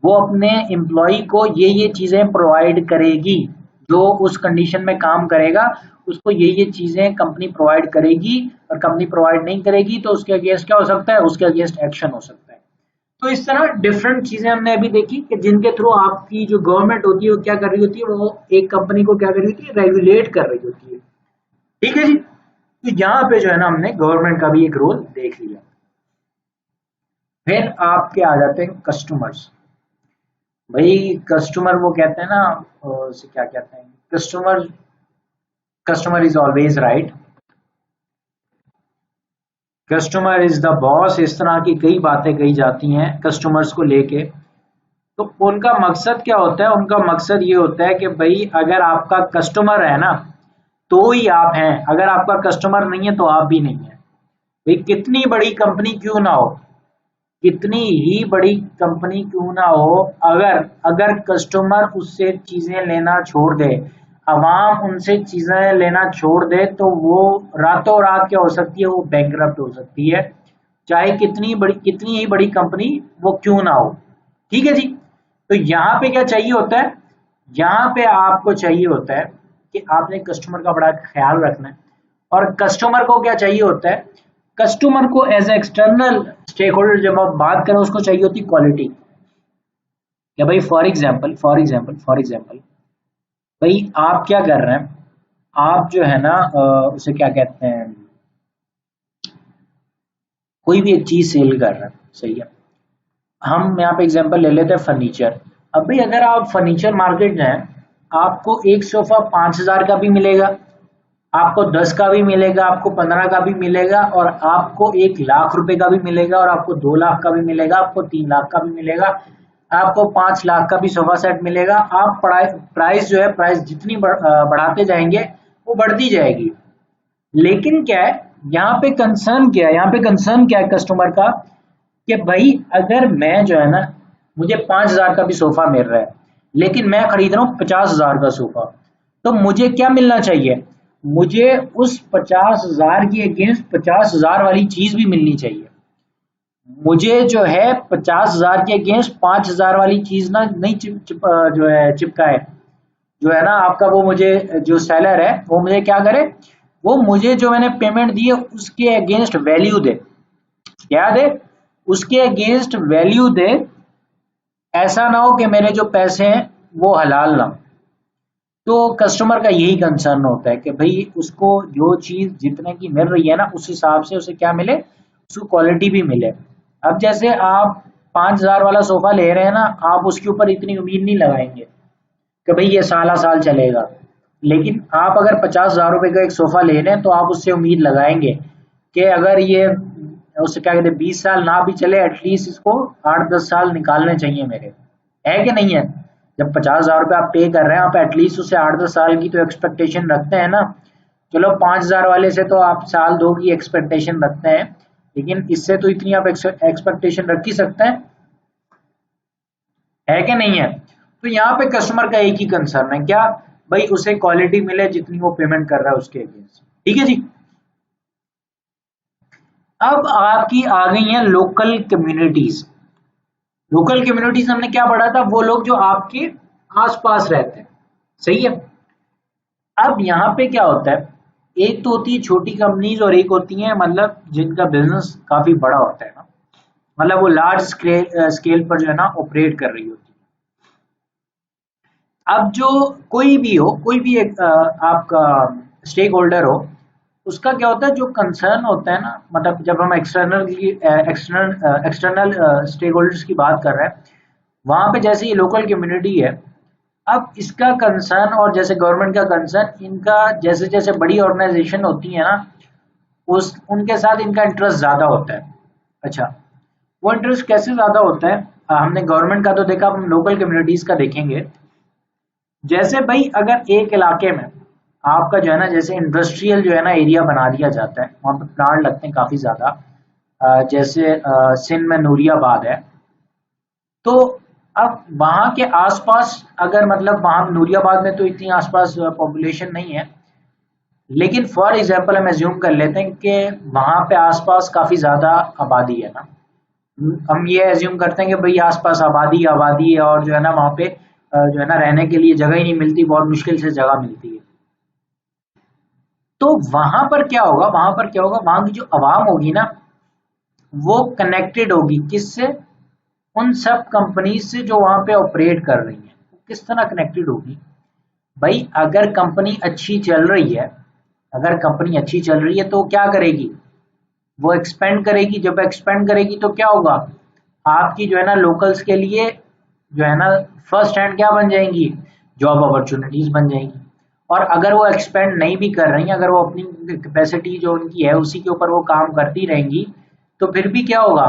वो अपने एम्प्लॉय को ये चीजें प्रोवाइड करेगी। जो उस कंडीशन में काम करेगा उसको ये चीजें कंपनी प्रोवाइड करेगी, और कंपनी प्रोवाइड नहीं करेगी तो उसके अगेंस्ट क्या हो सकता है, उसके अगेंस्ट एक्शन हो सकता है। तो इस तरह डिफरेंट चीजें हमने अभी देखी कि जिनके थ्रू आपकी जो गवर्नमेंट होती है वो क्या कर रही होती है, वो एक कंपनी को क्या कर रही होती है, रेगुलेट कर रही होती है। ठीक है जी। तो यहाँ पे जो है ना हमने गवर्नमेंट का भी एक रोल देख लिया। फिर आपके आ जाते हैं कस्टमर्स। भाई कस्टमर वो कहते हैं ना, उसे क्या कहते हैं, customer, customer is always right, customer is the boss, इस तरह की कई बातें कही जाती हैं कस्टमर्स को लेके। तो उनका मकसद क्या होता है, उनका मकसद ये होता है कि भाई अगर आपका कस्टमर है ना तो ही आप हैं, अगर आपका कस्टमर नहीं है तो आप भी नहीं है। भाई कितनी बड़ी कंपनी क्यों ना हो, कितनी ही बड़ी कंपनी क्यों ना हो, अगर अगर कस्टमर उससे चीजें लेना छोड़ दे, अवाम उनसे चीजें लेना छोड़ दे, तो वो रातों रात क्या हो सकती है, वो बैंकरप्ट हो सकती है, चाहे कितनी ही बड़ी कंपनी वो क्यों ना हो। ठीक है जी। तो यहाँ पे क्या चाहिए होता है, यहाँ पे आपको चाहिए होता है कि आपने कस्टमर का बड़ा ख्याल रखना है। और कस्टमर को क्या चाहिए होता है, कस्टमर को as a external stakeholder जब आप बात करें उसको चाहिए होती क्वालिटी। या भाई फॉर एग्जाम्पल भाई आप क्या कर रहे हैं, आप जो है ना उसे क्या कहते हैं, कोई भी एक चीज सेल कर रहे हैं, सही है। हम यहाँ पे एग्जांपल ले लेते हैं फर्नीचर। अब भाई अगर आप फर्नीचर मार्केट जाएं, आपको एक सोफा 5,000 का भी मिलेगा, आपको 10 का भी मिलेगा, आपको 15 का भी मिलेगा, और आपको 1 लाख रुपए का भी मिलेगा, और आपको 2 लाख का भी मिलेगा, आपको 3 लाख का भी मिलेगा, आपको 5 लाख का भी सोफा सेट मिलेगा। आप प्राइस जो है, प्राइस जितनी बढ़ाते जाएंगे वो बढ़ती जाएगी। लेकिन क्या है, यहाँ पे कंसर्न क्या है, यहाँ पे कंसर्न क्या है कस्टमर का, कि भाई अगर मैं जो है ना, मुझे 5,000 का भी सोफा मिल रहा है, लेकिन मैं खरीद रहा हूँ 50,000 का सोफा, तो मुझे क्या मिलना चाहिए, मुझे उस 50,000 की अगेंस्ट 50,000 वाली चीज भी मिलनी चाहिए। मुझे जो है 50,000 के अगेंस्ट 5,000 वाली चीज ना नहीं जो है चिपकाए, जो है ना आपका, वो मुझे जो सेलर है वो मुझे क्या करे, वो मुझे जो मैंने पेमेंट दी है उसके अगेंस्ट वैल्यू दे। क्या दे, उसके अगेंस्ट वैल्यू दे। ऐसा ना हो कि मेरे जो पैसे हैं वो हलाल ना हो। तो कस्टमर का यही कंसर्न होता है कि भाई उसको जो चीज जितने की मिल रही है ना उस हिसाब से उसे क्या मिले, उसको क्वालिटी भी मिले। अब जैसे आप 5,000 वाला सोफा ले रहे हैं ना, आप उसके ऊपर इतनी उम्मीद नहीं लगाएंगे कि भाई ये साला साल चलेगा। लेकिन आप अगर 50,000 रुपए का एक सोफा ले रहे हैं तो आप उससे उम्मीद लगाएंगे कि अगर ये उससे क्या कहते हैं 20 साल ना भी चले, एटलीस्ट इसको 8-10 साल निकालने चाहिए मेरे, है कि नहीं है। जब 50,000 रुपये आप पे कर रहे हैं, आप एटलीस्ट उसे 8-10 साल की तो एक्सपेक्टेशन रखते हैं ना। चलो 5,000 वाले से तो आप साल दो की एक्सपेक्टेशन रखते हैं, लेकिन इससे तो इतनी आप एक्सपेक्टेशन रख ही सकते हैं, है कि नहीं है। तो यहाँ पे कस्टमर का एक ही कंसर्न है, क्या, भाई उसे क्वालिटी मिले जितनी वो पेमेंट कर रहा है उसके अगेंस्ट। ठीक है जी। अब आपकी आ गई हैं लोकल कम्युनिटीज। लोकल कम्युनिटीज हमने क्या पढ़ा था, वो लोग जो आपके आसपास रहते हैं, सही है। अब यहाँ पे क्या होता है, एक तो होती है छोटी कंपनीज और एक होती है मतलब जिनका बिजनेस काफी बड़ा होता है ना, मतलब वो लार्ज स्केल पर जो है ना ऑपरेट कर रही होती है। अब जो कोई भी हो, कोई भी एक आपका स्टेक होल्डर हो, उसका क्या होता है, जो कंसर्न होता है ना, मतलब जब हम एक्सटर्नल स्टेक होल्डर्स की बात कर रहे हैं, वहां पे जैसे ये लोकल कम्युनिटी है, अब इसका कंसर्न और जैसे गवर्नमेंट का कंसर्न, इनका जैसे जैसे बड़ी ऑर्गेनाइजेशन होती है ना, उस उनके साथ इनका इंटरेस्ट ज्यादा होता है। अच्छा, वो इंटरेस्ट कैसे ज्यादा होता है, हमने गवर्नमेंट का तो देखा, हम लोकल कम्युनिटीज का देखेंगे। जैसे भाई अगर एक इलाके में आपका जो है ना, जैसे इंडस्ट्रियल जो है ना एरिया बना दिया जाता है, वहां पर प्लांट लगते हैं काफी ज्यादा, जैसे सिंध में नूरियाबाद है, तो अब वहां के आसपास, अगर मतलब वहां नूरियाबाद में तो इतनी आसपास पॉपुलेशन नहीं है, लेकिन फॉर एग्जांपल हम एज्यूम कर लेते हैं कि वहां पे आसपास काफी ज्यादा आबादी है ना, हम ये एज्यूम करते हैं कि भाई आसपास आबादी आबादी है, और जो है ना वहां पे जो है ना रहने के लिए जगह ही नहीं मिलती, बहुत मुश्किल से जगह मिलती है। तो वहां पर क्या होगा, वहां पर क्या होगा, वहां की जो आवाम होगी ना, वो कनेक्टेड होगी किससे, उन सब कंपनीज से जो वहां पे ऑपरेट कर रही हैं वो किस तरह कनेक्टेड होगी। भाई अगर कंपनी अच्छी चल रही है, अगर कंपनी अच्छी चल रही है तो क्या करेगी, वो एक्सपेंड करेगी। जब एक्सपेंड करेगी तो क्या होगा, आपकी जो है ना लोकल्स के लिए जो है ना फर्स्ट हैंड क्या बन जाएंगी, जॉब अपॉर्चुनिटीज बन जाएंगी। और अगर वो एक्सपेंड नहीं भी कर रही हैं, अगर वो अपनी कैपेसिटी जो उनकी है उसी के ऊपर वो काम करती रहेंगी, तो फिर भी क्या होगा,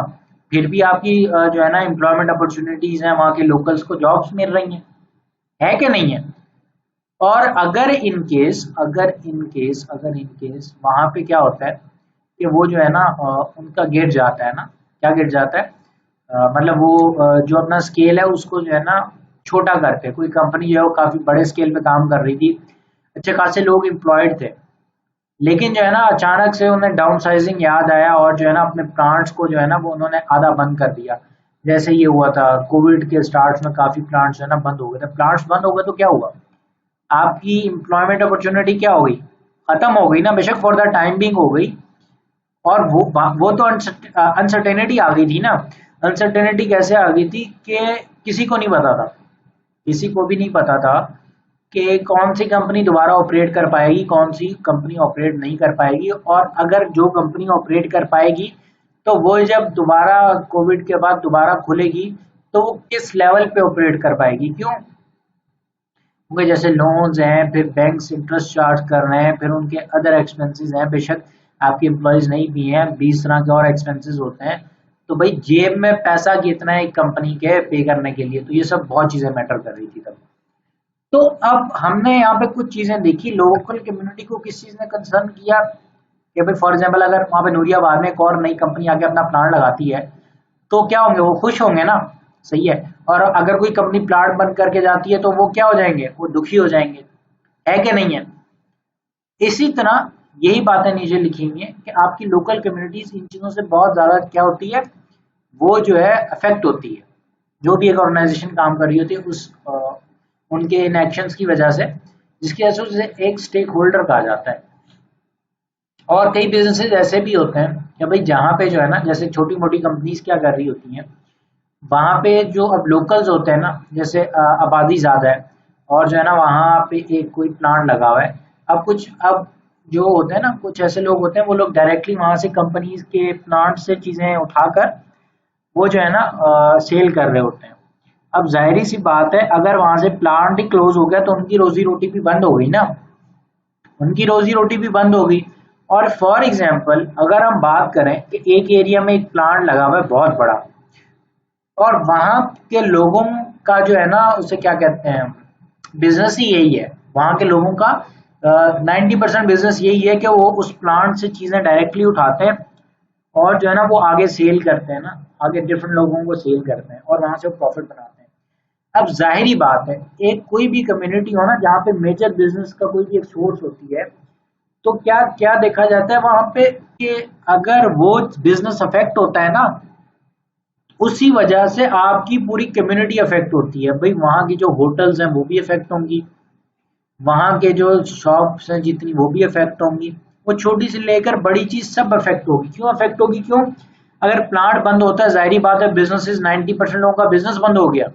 फिर भी आपकी जो है ना एम्प्लॉयमेंट अपॉर्चुनिटीज हैं, वहाँ के लोकल्स को जॉब्स मिल रही हैं, है कि नहीं है। और अगर इन केस वहां पे क्या होता है कि वो जो है ना उनका गिर जाता है ना, क्या गिर जाता है, मतलब वो जो अपना स्केल है उसको जो है ना छोटा करते हैं। कोई कंपनी जो है वो काफी बड़े स्केल पे काम कर रही थी, अच्छे खासे लोग एम्प्लॉयड थे, लेकिन जो है ना अचानक से उन्हें डाउन साइजिंग याद आया और जो है ना अपने प्लांट्स को जो है ना वो उन्होंने आधा बंद कर दिया। जैसे ये हुआ था कोविड के स्टार्ट में, काफी प्लांट्स जो है ना बंद हो गए थे। प्लांट्स बंद हो गए तो क्या हुआ, आपकी एम्प्लॉयमेंट अपॉर्चुनिटी क्या हो गई, खत्म हो गई ना, बेशक फॉर द टाइम बिंग हो गई। और वो तो अनसर्टेनिटी आ गई थी ना। अनसर्टेनिटी कैसे आ गई थी कि किसी को नहीं पता था, किसी को भी नहीं पता था कि कौन सी कंपनी दोबारा ऑपरेट कर पाएगी, कौन सी कंपनी ऑपरेट नहीं कर पाएगी। और अगर जो कंपनी ऑपरेट कर पाएगी तो वो जब दोबारा कोविड के बाद दोबारा खुलेगी तो वो किस लेवल पे ऑपरेट कर पाएगी। क्यों, क्योंकि जैसे लोन्स हैं, फिर बैंक्स इंटरेस्ट चार्ज कर रहे हैं, फिर उनके अदर एक्सपेंसेस हैं, बेशक आपके एम्प्लॉयज नहीं भी हैं, 20 तरह के और एक्सपेंसेस होते हैं। तो भाई जेब में पैसा कितना है एक कंपनी के पे करने के लिए, तो ये सब बहुत चीजें मैटर कर रही थी तब। तो अब हमने यहाँ पे कुछ चीजें देखी, लोकल कम्युनिटी को किस चीज ने कंसर्न किया कि भाई फॉर एग्जाम्पल अगर वहाँ पे नूरियाबाद में एक और नई कंपनी आके अपना प्लांट लगाती है तो क्या होंगे, वो खुश होंगे ना, सही है। और अगर कोई कंपनी प्लांट बंद करके जाती है तो वो क्या हो जाएंगे, वो दुखी हो जाएंगे, है कि नहीं है। इसी तरह यही बातें नीचे लिखी हुई है कि आपकी लोकल कम्युनिटीज इन चीजों से बहुत ज्यादा क्या होती है, वो जो है अफेक्ट होती है। जो भी एक ऑर्गेनाइजेशन काम कर रही होती है उस उनके इन एक्शंस की वजह से, जिसकी वजह से उसे एक स्टेक होल्डर कहा जाता है। और कई बिजनेसेस ऐसे भी होते हैं कि भाई जहाँ पे जो है ना, जैसे छोटी मोटी कंपनीज क्या कर रही होती हैं, वहाँ पे जो अब लोकल्स होते हैं ना, जैसे आबादी ज़्यादा है और जो है ना वहाँ पे एक कोई प्लांट लगा हुआ है। अब जो होते हैं ना, कुछ ऐसे लोग होते हैं, वो लोग डायरेक्टली वहाँ से कंपनीज के प्लांट से चीज़ें उठाकर वो जो है ना सेल कर रहे होते हैं। अब जाहिर सी बात है, अगर वहाँ से प्लांट ही क्लोज हो गया तो उनकी रोजी रोटी भी बंद हो गई ना, उनकी रोजी रोटी भी बंद हो गई। और फॉर एग्जाम्पल अगर हम बात करें कि एक एरिया में एक प्लांट लगा हुआ है बहुत बड़ा, और वहाँ के लोगों का जो है ना उसे क्या कहते हैं, बिजनेस ही यही है। वहाँ के लोगों का 90% बिजनेस यही है कि वो उस प्लांट से चीज़ें डायरेक्टली उठाते हैं और जो है ना वो आगे सेल करते हैं ना, आगे डिफरेंट लोगों को सेल करते हैं और वहाँ से वो प्रॉफिट बनाते हैं। अब जाहिर बात है, एक कोई भी कम्युनिटी हो ना जहाँ पे मेजर बिजनेस का कोई भी एक सोर्स होती है, तो क्या क्या देखा जाता है वहाँ पे कि अगर वो बिजनेस अफेक्ट होता है ना, उसी वजह से आपकी पूरी कम्युनिटी अफेक्ट होती है। भाई वहाँ की जो होटल्स हैं वो भी अफेक्ट होंगी, वहाँ के जो शॉप्स हैं जितनी वो भी अफेक्ट होंगी, वो छोटी से लेकर बड़ी चीज सब अफेक्ट होगी। क्यों अफेक्ट होगी, क्यों, अगर प्लांट बंद होता है जाहिर बात है बिजनेसेस 90% लोगों का बिजनेस बंद हो गया।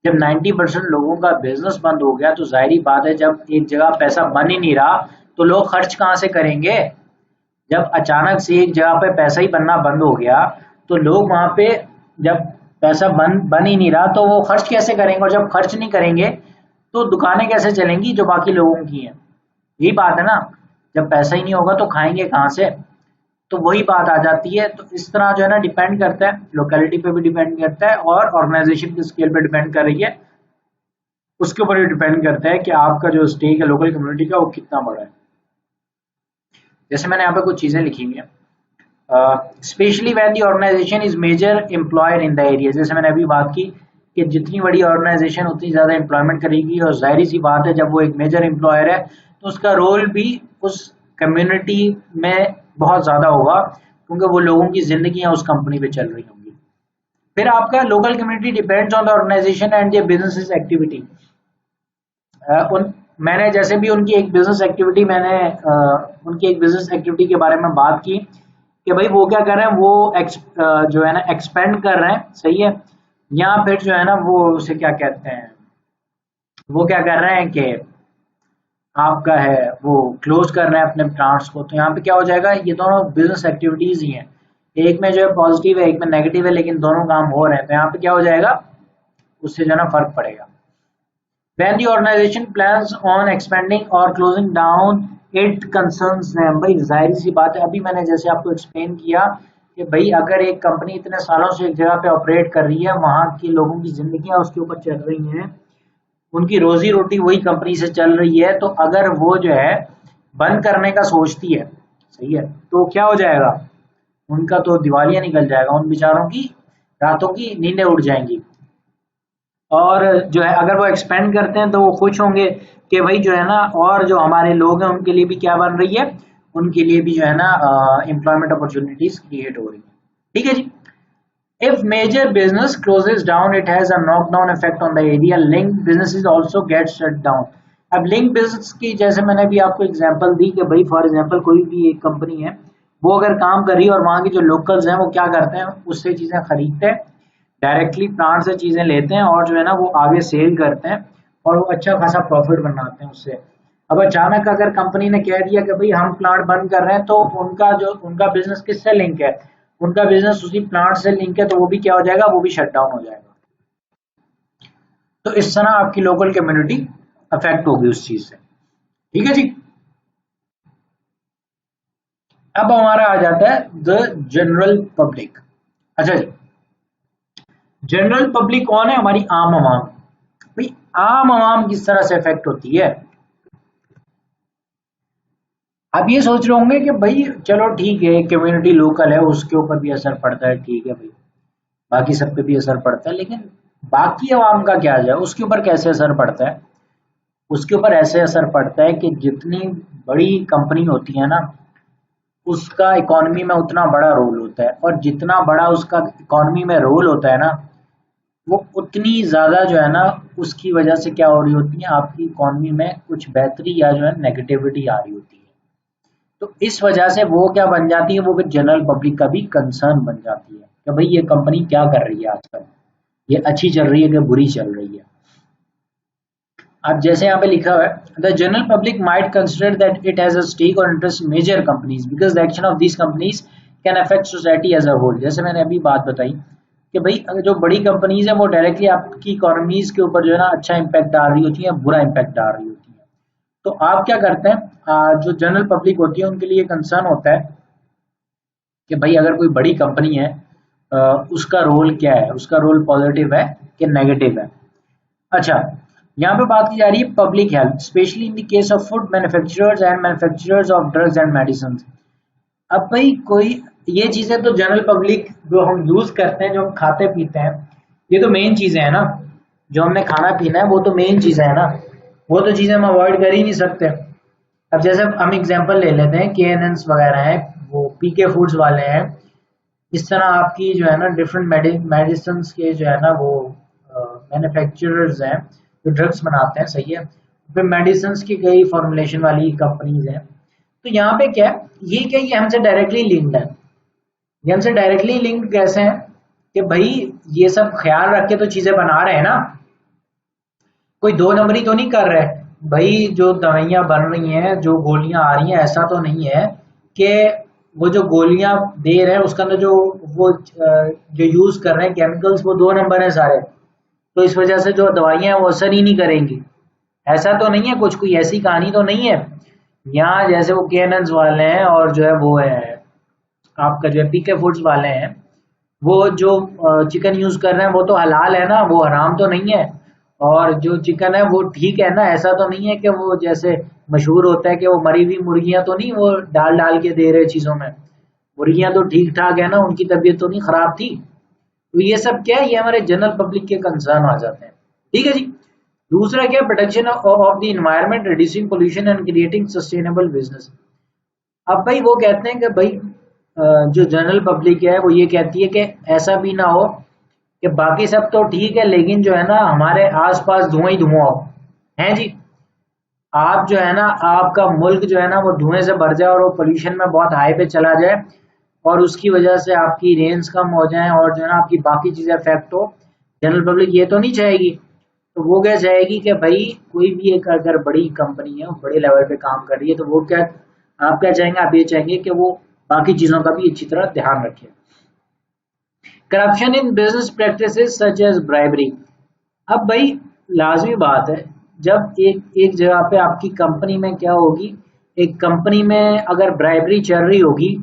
जब 90% लोगों का बिजनेस बंद हो गया तो जाहिर बात है जब एक जगह पैसा बन ही नहीं रहा तो लोग खर्च कहाँ से करेंगे। जब अचानक से एक जगह पे पैसा ही बनना बंद हो गया तो लोग वहां पे, जब पैसा बन ही नहीं रहा तो वो खर्च कैसे करेंगे, और जब खर्च नहीं करेंगे तो दुकानें कैसे चलेंगी जो बाकी लोगों की हैं। यही बात है ना, जब पैसा ही नहीं होगा तो खाएंगे कहाँ से। तो वही बात आ जाती है। तो इस तरह जो है ना डिपेंड करता है, लोकेलिटी पे भी डिपेंड करता है और ऑर्गेनाइजेशन के स्केल पे डिपेंड कर रही है, उसके ऊपर भी डिपेंड करता है कि आपका जो स्टेक है लोकल कम्युनिटी का वो कितना बड़ा है। जैसे मैंने यहाँ पे कुछ चीजें लिखी हुई हैं, specially when the organisation is major employer in the area. जैसे मैंने अभी बात की कि जितनी बड़ी ऑर्गेनाइजेशन उतनी ज़्यादा एम्प्लॉयमेंट करेगी, और जाहिर सी बात है जब वो एक मेजर एम्प्लॉयर है तो उसका रोल भी उस कम्युनिटी में बहुत ज़्यादा होगा, क्योंकि वो लोगों की जिंदगी उस कंपनी पे चल रही होंगी। फिर आपका local community depends on the organisation and the business activity. उन मैंने जैसे भी उनकी एक बिजनेस एक्टिविटी के बारे में बात की कि भाई वो क्या कर रहे हैं, वो जो है ना एक्सपेंड कर रहे हैं, सही है, या फिर जो है ना वो उसे क्या कहते हैं, वो क्या कर रहे हैं कि आपका है वो क्लोज कर रहे हैं अपने प्लांट्स को। तो यहाँ पे क्या हो जाएगा, ये दोनों बिजनेस एक्टिविटीज ही हैं, एक में जो है पॉजिटिव है, एक में नेगेटिव है, लेकिन दोनों काम हो रहे हैं, तो यहाँ पे क्या हो जाएगा, उससे जो है ना फर्क पड़ेगा। When the organization plans on expanding or closing down, it concerns them। भाई जाहिर सी बात है, अभी मैंने जैसे आपको एक्सप्लेन किया कि भाई अगर एक कंपनी इतने सालों से एक जगह पे ऑपरेट कर रही है, वहां के लोगों की जिंदगियां उसके ऊपर चल रही हैं, उनकी रोजी रोटी वही कंपनी से चल रही है, तो अगर वो जो है बंद करने का सोचती है, सही है, तो क्या हो जाएगा, उनका तो दिवालिया निकल जाएगा, उन बेचारों की रातों की नींदें उड़ जाएंगी। और जो है अगर वो एक्सपेंड करते हैं तो वो खुश होंगे कि भाई जो है ना, और जो हमारे लोग हैं उनके लिए भी क्या बन रही है, उनके लिए भी जो है ना एम्प्लॉयमेंट अपॉर्चुनिटीज क्रिएट हो रही है। ठीक है जी। If major business closes down, it has a knockdown effect on the area. Linked businesses also get shut down. अब लिंक बिजनेस की जैसे मैंने भी आपको एग्जांपल दी कि भाई फॉर एग्जांपल कोई भी एक कंपनी है, वो अगर काम कर रही है और वहाँ के जो लोकल्स हैं वो क्या करते हैं, उससे चीज़ें खरीदते हैं, डायरेक्टली प्लांट से चीज़ें लेते हैं और जो है ना वो आगे सेल करते हैं और वो अच्छा खासा प्रॉफिट बनाते हैं उससे। अब अचानक अगर कंपनी ने कह दिया कि भाई हम प्लांट बंद कर रहे हैं, तो उनका बिजनेस किससे लिंक है, उनका बिजनेस उसी प्लांट से लिंक है, तो वो भी क्या हो जाएगा, वो भी शट डाउन हो जाएगा। तो इस तरह आपकी लोकल कम्युनिटी अफेक्ट होगी उस चीज से। ठीक है जी। अब हमारा आ जाता है द जनरल पब्लिक। अच्छा जी, जनरल पब्लिक कौन है, हमारी आम आवाम। भाई आम आवाम किस तरह से अफेक्ट होती है, आप ये सोच रहे होंगे कि भाई चलो ठीक है कम्युनिटी लोकल है उसके ऊपर भी असर पड़ता है, ठीक है भाई, बाकी सब पे भी असर पड़ता है, लेकिन बाकी आवाम का क्या जाए, उसके ऊपर कैसे असर पड़ता है, उसके ऊपर ऐसे असर पड़ता है कि जितनी बड़ी कंपनी होती है ना, उसका इकोनॉमी में उतना बड़ा रोल होता है, और जितना बड़ा उसका इकोनॉमी में रोल होता है ना, वो उतनी ज़्यादा जो है ना उसकी वजह से क्या हो रही होती है, आपकी इकोनॉमी में कुछ बेहतरी या जो है नेगेटिविटी आ रही होती है। तो इस वजह से वो क्या बन जाती है, वो भी जनरल पब्लिक का भी कंसर्न बन जाती है कि भाई ये कंपनी क्या कर रही है आजकल, ये अच्छी चल रही है कि बुरी चल रही है। अब जैसे यहाँ पे लिखा हुआ है, the general public might consider that it has a stake और interest major companies because the action of these companies can affect society as a whole. जैसे मैंने अभी बात बताई कि भाई अगर जो बड़ी कंपनीज है वो डायरेक्टली आपकी इकोनॉमीज के ऊपर जो है ना अच्छा इम्पैक्ट डाल रही होती है, बुरा इम्पैक्ट डाल रही होती है। तो आप क्या करते हैं, जो जनरल पब्लिक होती है उनके लिए कंसर्न होता है कि भाई अगर कोई बड़ी कंपनी है, उसका रोल क्या है, उसका रोल पॉजिटिव है कि नेगेटिव है। अच्छा, यहाँ पे बात की जा रही है public health, specially in the case of food manufacturers and manufacturers of drugs and medicine. अब भाई कोई ये चीजें तो जनरल पब्लिक जो हम यूज करते हैं, जो हम खाते पीते हैं, ये तो मेन चीजें हैं ना, जो हमने खाना पीना है वो तो मेन चीजें है ना, वो तो चीजें हम अवॉइड कर ही नहीं सकते। अब जैसे हम एग्जांपल ले लेते हैं, KNNs वगैरह हैं, वो PK फूड्स वाले हैं, इस तरह आपकी जो है ना डिफरेंट मेडिसिन के जो है ना वो मैन्युफैक्चरर्स हैं जो ड्रग्स बनाते हैं, सही है, फिर मेडिसिन की कई फॉर्मुलेशन वाली कंपनीज हैं। तो यहाँ पे क्या है, ये हमसे डायरेक्टली लिंक्ड है। ये हमसे डायरेक्टली लिंक्ड कैसे हैं कि भाई ये सब ख्याल रख के तो चीजें बना रहे हैं ना, कोई दो नंबरी तो नहीं कर रहे। भाई जो दवाइयाँ बन रही हैं, जो गोलियां आ रही हैं, ऐसा तो नहीं है कि वो जो गोलियां दे रहे हैं उसके अंदर जो वो जो यूज कर रहे हैं केमिकल्स, वो दो नंबर है सारे, तो इस वजह से जो दवाइयाँ हैं वो असर ही नहीं करेंगी, ऐसा तो नहीं है, कुछ कोई ऐसी कहानी तो नहीं है। यहाँ जैसे वो KNNs वाले हैं और जो है वो है आपका जो है PK फूड्स वाले हैं, वो जो चिकन यूज कर रहे हैं वो तो हलाल है ना, वो हराम तो नहीं है। और जो चिकन है वो ठीक है ना, ऐसा तो नहीं है कि वो जैसे मशहूर होता है कि वो मरी हुई मुर्गियां तो नहीं वो डाल डाल के दे रहे चीजों में, मुर्गियां तो ठीक ठाक है ना, उनकी तबीयत तो नहीं खराब थी। तो ये सब क्या है, ये हमारे जनरल पब्लिक के कंसर्न आ जाते हैं। ठीक है जी। दूसरा क्या, protection of the environment, reducing pollution and creating sustainable business. अब भाई वो कहते हैं कि भाई जो जनरल पब्लिक है वो ये कहती है कि ऐसा भी ना हो कि बाकी सब तो ठीक है लेकिन जो है ना हमारे आसपास धुआं ही धुआं हो, है जी। आप जो है ना, आपका मुल्क जो है ना वो धुएं से भर जाए और वो पोल्यूशन में बहुत हाई पे चला जाए, और उसकी वजह से आपकी रेंज कम हो जाए और जो है ना आपकी बाकी चीजें अफेक्ट हो, जनरल पब्लिक ये तो नहीं चाहेगी। तो वो क्या चाहेगी कि भाई कोई भी एक अगर बड़ी कंपनी है बड़े लेवल पे काम कर रही है तो वो क्या, आप क्या चाहेंगे, आप ये चाहेंगे कि वो बाकी चीजों का भी अच्छी तरह ध्यान रखे। Corruption in business practices such as bribery. अब भाई लाजमी बात है, जब एक एक जगह पे आपकी कंपनी में क्या होगी, एक कंपनी में अगर ब्राइबरी चल रही होगी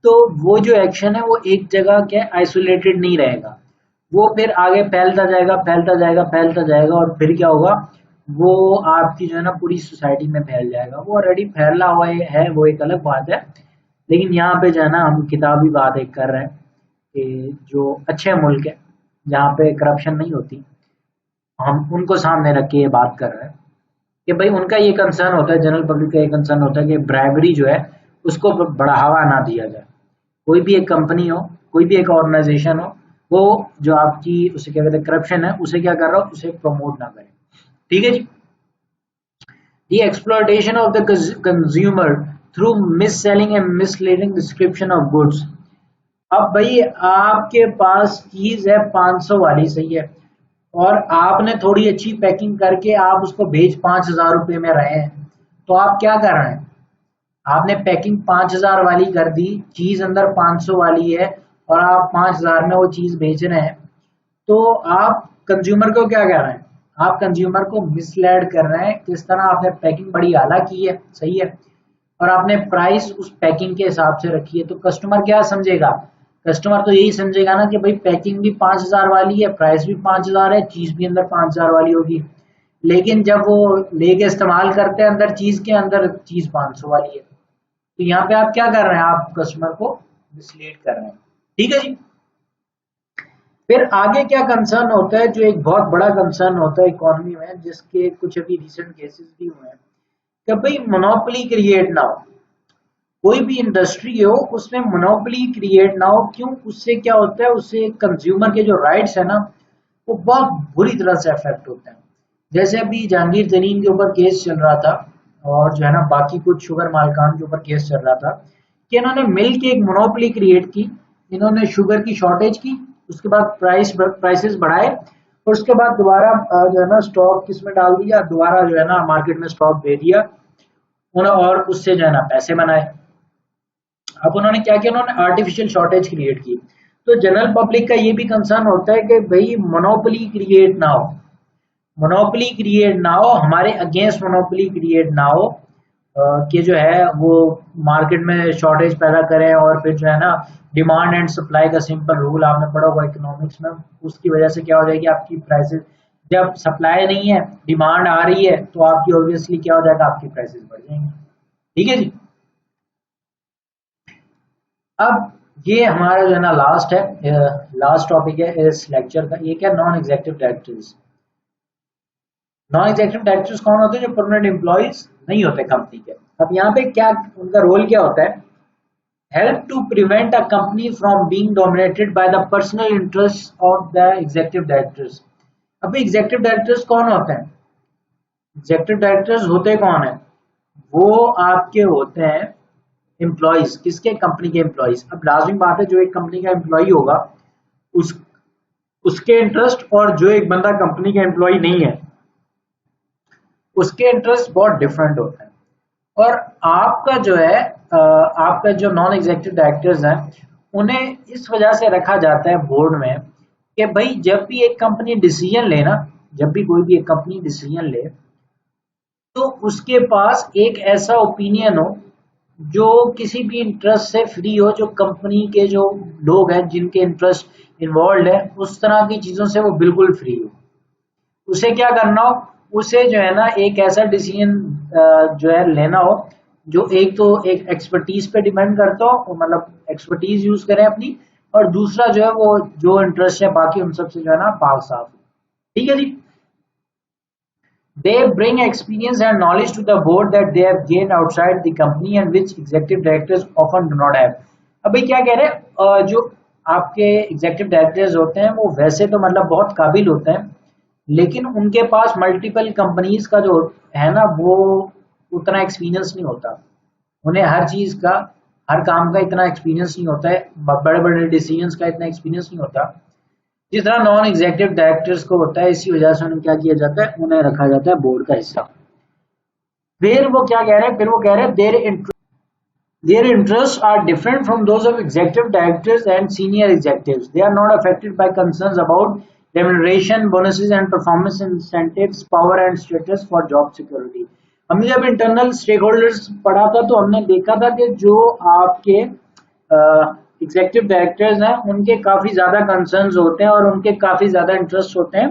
तो वो जो एक्शन है वो एक जगह क्या आइसोलेटेड नहीं रहेगा, वो फिर आगे फैलता जाएगा फैलता जाएगा फैलता जाएगा और फिर क्या होगा, वो आपकी जो है ना पूरी सोसाइटी में फैल जाएगा। वो ऑलरेडी फैला हुआ है वो एक अलग बात है, लेकिन यहाँ पे जो है ना हम किताबी बात एक कर रहे हैं कि जो अच्छे मुल्क है जहाँ पे करप्शन नहीं होती, हम उनको सामने रख के ये बात कर रहे हैं कि भाई उनका ये कंसर्न होता है, जनरल पब्लिक का ये कंसर्न होता है कि ब्राइबरी जो है उसको बढ़ावा ना दिया जाए। कोई भी एक कंपनी हो, कोई भी एक ऑर्गेनाइजेशन हो, वो जो आपकी उसे क्या कहते हैं करप्शन है उसे क्या कर रहा हो, उसे प्रमोट ना करे। ठीक है जी। The exploitation of the consumer through mis-selling and misleading description of goods। अब भाई आपके पास चीज है 500 वाली, सही है, और आपने थोड़ी अच्छी पैकिंग करके आप उसको भेज 5,000 रुपए में रहे हैं, तो आप क्या कर रहे हैं, आपने पैकिंग 5,000 वाली कर दी, चीज अंदर 500 वाली है और आप 5,000 में वो चीज बेच रहे हैं, तो आप कंज्यूमर को क्या कर रहे हैं, आप कंज्यूमर को मिसलेड कर रहे हैं। किस तरह, आपने पैकिंग बड़ी आला की है, सही है, और आपने प्राइस उस पैकिंग के हिसाब से रखी है, तो कस्टमर क्या समझेगा, कस्टमर तो यही समझेगा ना कि भाई पैकिंग भी 5,000 वाली है, प्राइस भी 5,000 है, चीज भी अंदर 5,000 वाली होगी। लेकिन जब वो लेके इस्तेमाल करते हैं अंदर चीज के अंदर चीज 500 वाली है, तो यहाँ पे आप क्या कर रहे हैं, आप कस्टमर को मिसलीड कर रहे हैं। ठीक है जी। फिर आगे क्या कंसर्न होता है, जो एक बहुत बड़ा कंसर्न होता है इकोनॉमी में, जिसके कुछ अभी रिसेंट केसेस भी हुए हैं, कि भाई मोनोपोली क्रिएट ना हो, कोई भी इंडस्ट्री हो उसमें मोनोपोली क्रिएट ना हो। क्यों, उससे क्या होता है, उससे कंज्यूमर के जो राइट्स है ना वो बहुत बुरी तरह से अफेक्ट होते हैं। जैसे अभी जहांगीर तरीन के ऊपर केस चल रहा था और जो है ना बाकी कुछ शुगर मालकान के ऊपर केस चल रहा था कि इन्होंने मिल के एक मोनोपोली क्रिएट की, इन्होंने शुगर की शॉर्टेज की, उसके बाद प्राइसेस बढ़ाए और उसके बाद दोबारा जो है ना स्टॉक किसमें डाल दिया, दोबारा जो है ना मार्केट में स्टॉक दे दिया और उससे जो है ना पैसे बनाए। अब उन्होंने क्या किया, उन्होंने आर्टिफिशियल शॉर्टेज क्रिएट की। तो जनरल पब्लिक का ये भी कंसर्न होता है कि भाई मोनोपोली क्रिएट ना हो, मोनोपोली क्रिएट ना हो, हमारे अगेंस्ट मोनोपोली क्रिएट ना हो, कि जो है वो मार्केट में शॉर्टेज पैदा करें और फिर जो है ना डिमांड एंड सप्लाई का सिंपल रूल आपने पढ़ा होगा इकोनॉमिक्स में, उसकी वजह से क्या हो जाएगी, आपकी प्राइसेस, जब सप्लाई नहीं है डिमांड आ रही है तो आपकी ऑब्वियसली क्या हो जाएगा, आपकी प्राइसेस बढ़ जाएंगी। ठीक है जी। अब ये हमारा जो है ना लास्ट है, लास्ट टॉपिक है इस लेक्चर का, ये क्या, non executive directors. Non executive directors कौन होते हैं, जो परमानेंट एम्प्लॉइज नहीं होते कंपनी के। अब यहाँ पे क्या उनका रोल क्या होता है, help to prevent a company from being dominated by the personal interest of the executive directors. अब एग्जीक्यूटिव डायरेक्टर्स कौन होते हैं, एग्जीक्यूटिव डायरेक्टर्स होते कौन है, वो आपके होते हैं एम्प्लॉइज, किसके, कंपनी के एम्प्लॉइज। अब लाजमी बात है जो एक कंपनी का एम्प्लॉय होगा उस उसके इंटरेस्ट और जो एक बंदा कंपनी का एम्प्लॉय नहीं है उसके इंटरेस्ट बहुत डिफरेंट होते हैं। और आपका जो है आपका जो नॉन एग्जीक्यूटिव डायरेक्टर्स हैं उन्हें इस वजह से रखा जाता है बोर्ड में कि भाई जब भी एक कंपनी डिसीजन ले ना, जब भी कोई भी एक कंपनी डिसीजन ले तो उसके पास एक ऐसा ओपिनियन हो जो किसी भी इंटरेस्ट से फ्री हो, जो कंपनी के जो लोग हैं जिनके इंटरेस्ट इन्वॉल्व है उस तरह की चीजों से वो बिल्कुल फ्री हो। उसे क्या करना हो, उसे जो है ना एक ऐसा डिसीजन जो है लेना हो जो एक तो एक एक्सपर्टीज पे डिपेंड करता हो, मतलब एक्सपर्टीज यूज करें अपनी, और दूसरा जो है वो जो इंटरेस्ट है बाकी उन सबसे जो है ना पाक साफ हो। ठीक है जी। They bring experience and knowledge to the board that they have gained outside the company and which executive directors often do not have। अब भाई क्या कह रहे हैं, जो आपके एग्जीक्यूटिव डायरेक्टर्स होते हैं वो वैसे तो मतलब बहुत काबिल होते हैं, लेकिन उनके पास मल्टीपल कंपनीज का जो है ना वो उतना एक्सपीरियंस नहीं होता, उन्हें हर चीज का हर काम का इतना एक्सपीरियंस नहीं होता है, बड़े बड़े डिसीजंस का इतना एक्सपीरियंस नहीं होता जिस तरह नॉन एग्जीक्यूटिव डायरेक्टर्स को होता है। इसी वजह से उन्हें क्या किया जाता है, उन्हें रखा जाता है बोर्ड का हिस्सा। फिर वो क्या कह रहे हैं, फिर वो कह रहे हैं their interests are different from those of executive directors and senior executives. They are not affected by concerns about remuneration, bonuses, and performance incentives, power and status for job security. हमने जब इंटरनल स्टेक होल्डर्स पढ़ा था तो हमने देखा था कि जो आपके एग्जीक्यूटिव डायरेक्टर्स हैं उनके काफी ज्यादा कंसर्न्स होते हैं और उनके काफी ज्यादा इंटरेस्ट होते हैं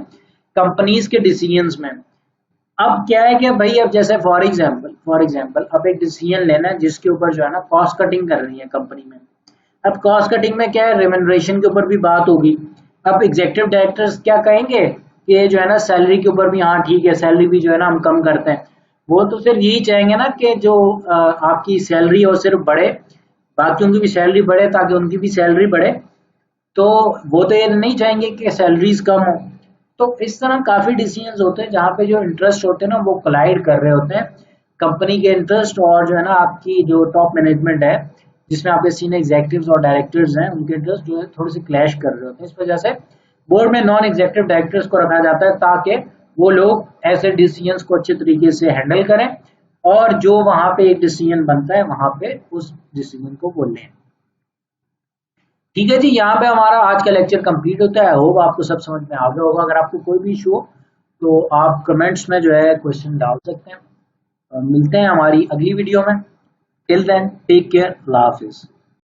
कंपनीज के डिसीजंस में। अब क्या है कि भाई अब जैसे फॉर एग्जांपल अब एक डिसीजन लेना है जिसके ऊपर जो है ना कॉस्ट कटिंग कर रही है कंपनी में। अब कॉस्ट कटिंग में क्या है, रेम्यूनरेशन के ऊपर भी बात होगी। अब एग्जीक्यूटिव डायरेक्टर्स क्या कहेंगे कि जो है ना सैलरी के ऊपर भी, हाँ ठीक है सैलरी भी जो है ना हम कम करते हैं। वो तो सिर्फ यही चाहेंगे ना कि जो आपकी सैलरी है वो सिर्फ बढ़े, बाकियों की भी सैलरी बढ़े ताकि उनकी भी सैलरी बढ़े। तो वो तो ये नहीं चाहेंगे कि सैलरीज कम हो। तो इस तरह काफी डिसीजंस होते हैं जहाँ पे जो इंटरेस्ट होते हैं ना वो कोलाइड कर रहे होते हैं, कंपनी के इंटरेस्ट और जो है ना आपकी जो टॉप मैनेजमेंट है जिसमें आपके सीनियर एग्जीक्यूटिव्स और डायरेक्टर्स हैं उनके इंटरेस्ट जो है थोड़े से क्लैश कर रहे होते हैं। इस वजह से बोर्ड में नॉन एग्जीक्यूटिव डायरेक्टर्स को रखा जाता है ताकि वो लोग ऐसे डिसीजंस को अच्छे तरीके से हैंडल करें और जो वहां पे एक डिसीजन बनता है वहां पे उस डिसीजन को वो लें। ठीक है जी, यहाँ पे हमारा आज का लेक्चर कंप्लीट होता है। आई होप आपको सब समझ में आ गया होगा। अगर आपको कोई भी इशू हो तो आप कमेंट्स में जो है क्वेश्चन डाल सकते हैं। मिलते हैं हमारी अगली वीडियो में। टिल देन टेक केयर, अल्लाह हाफिज।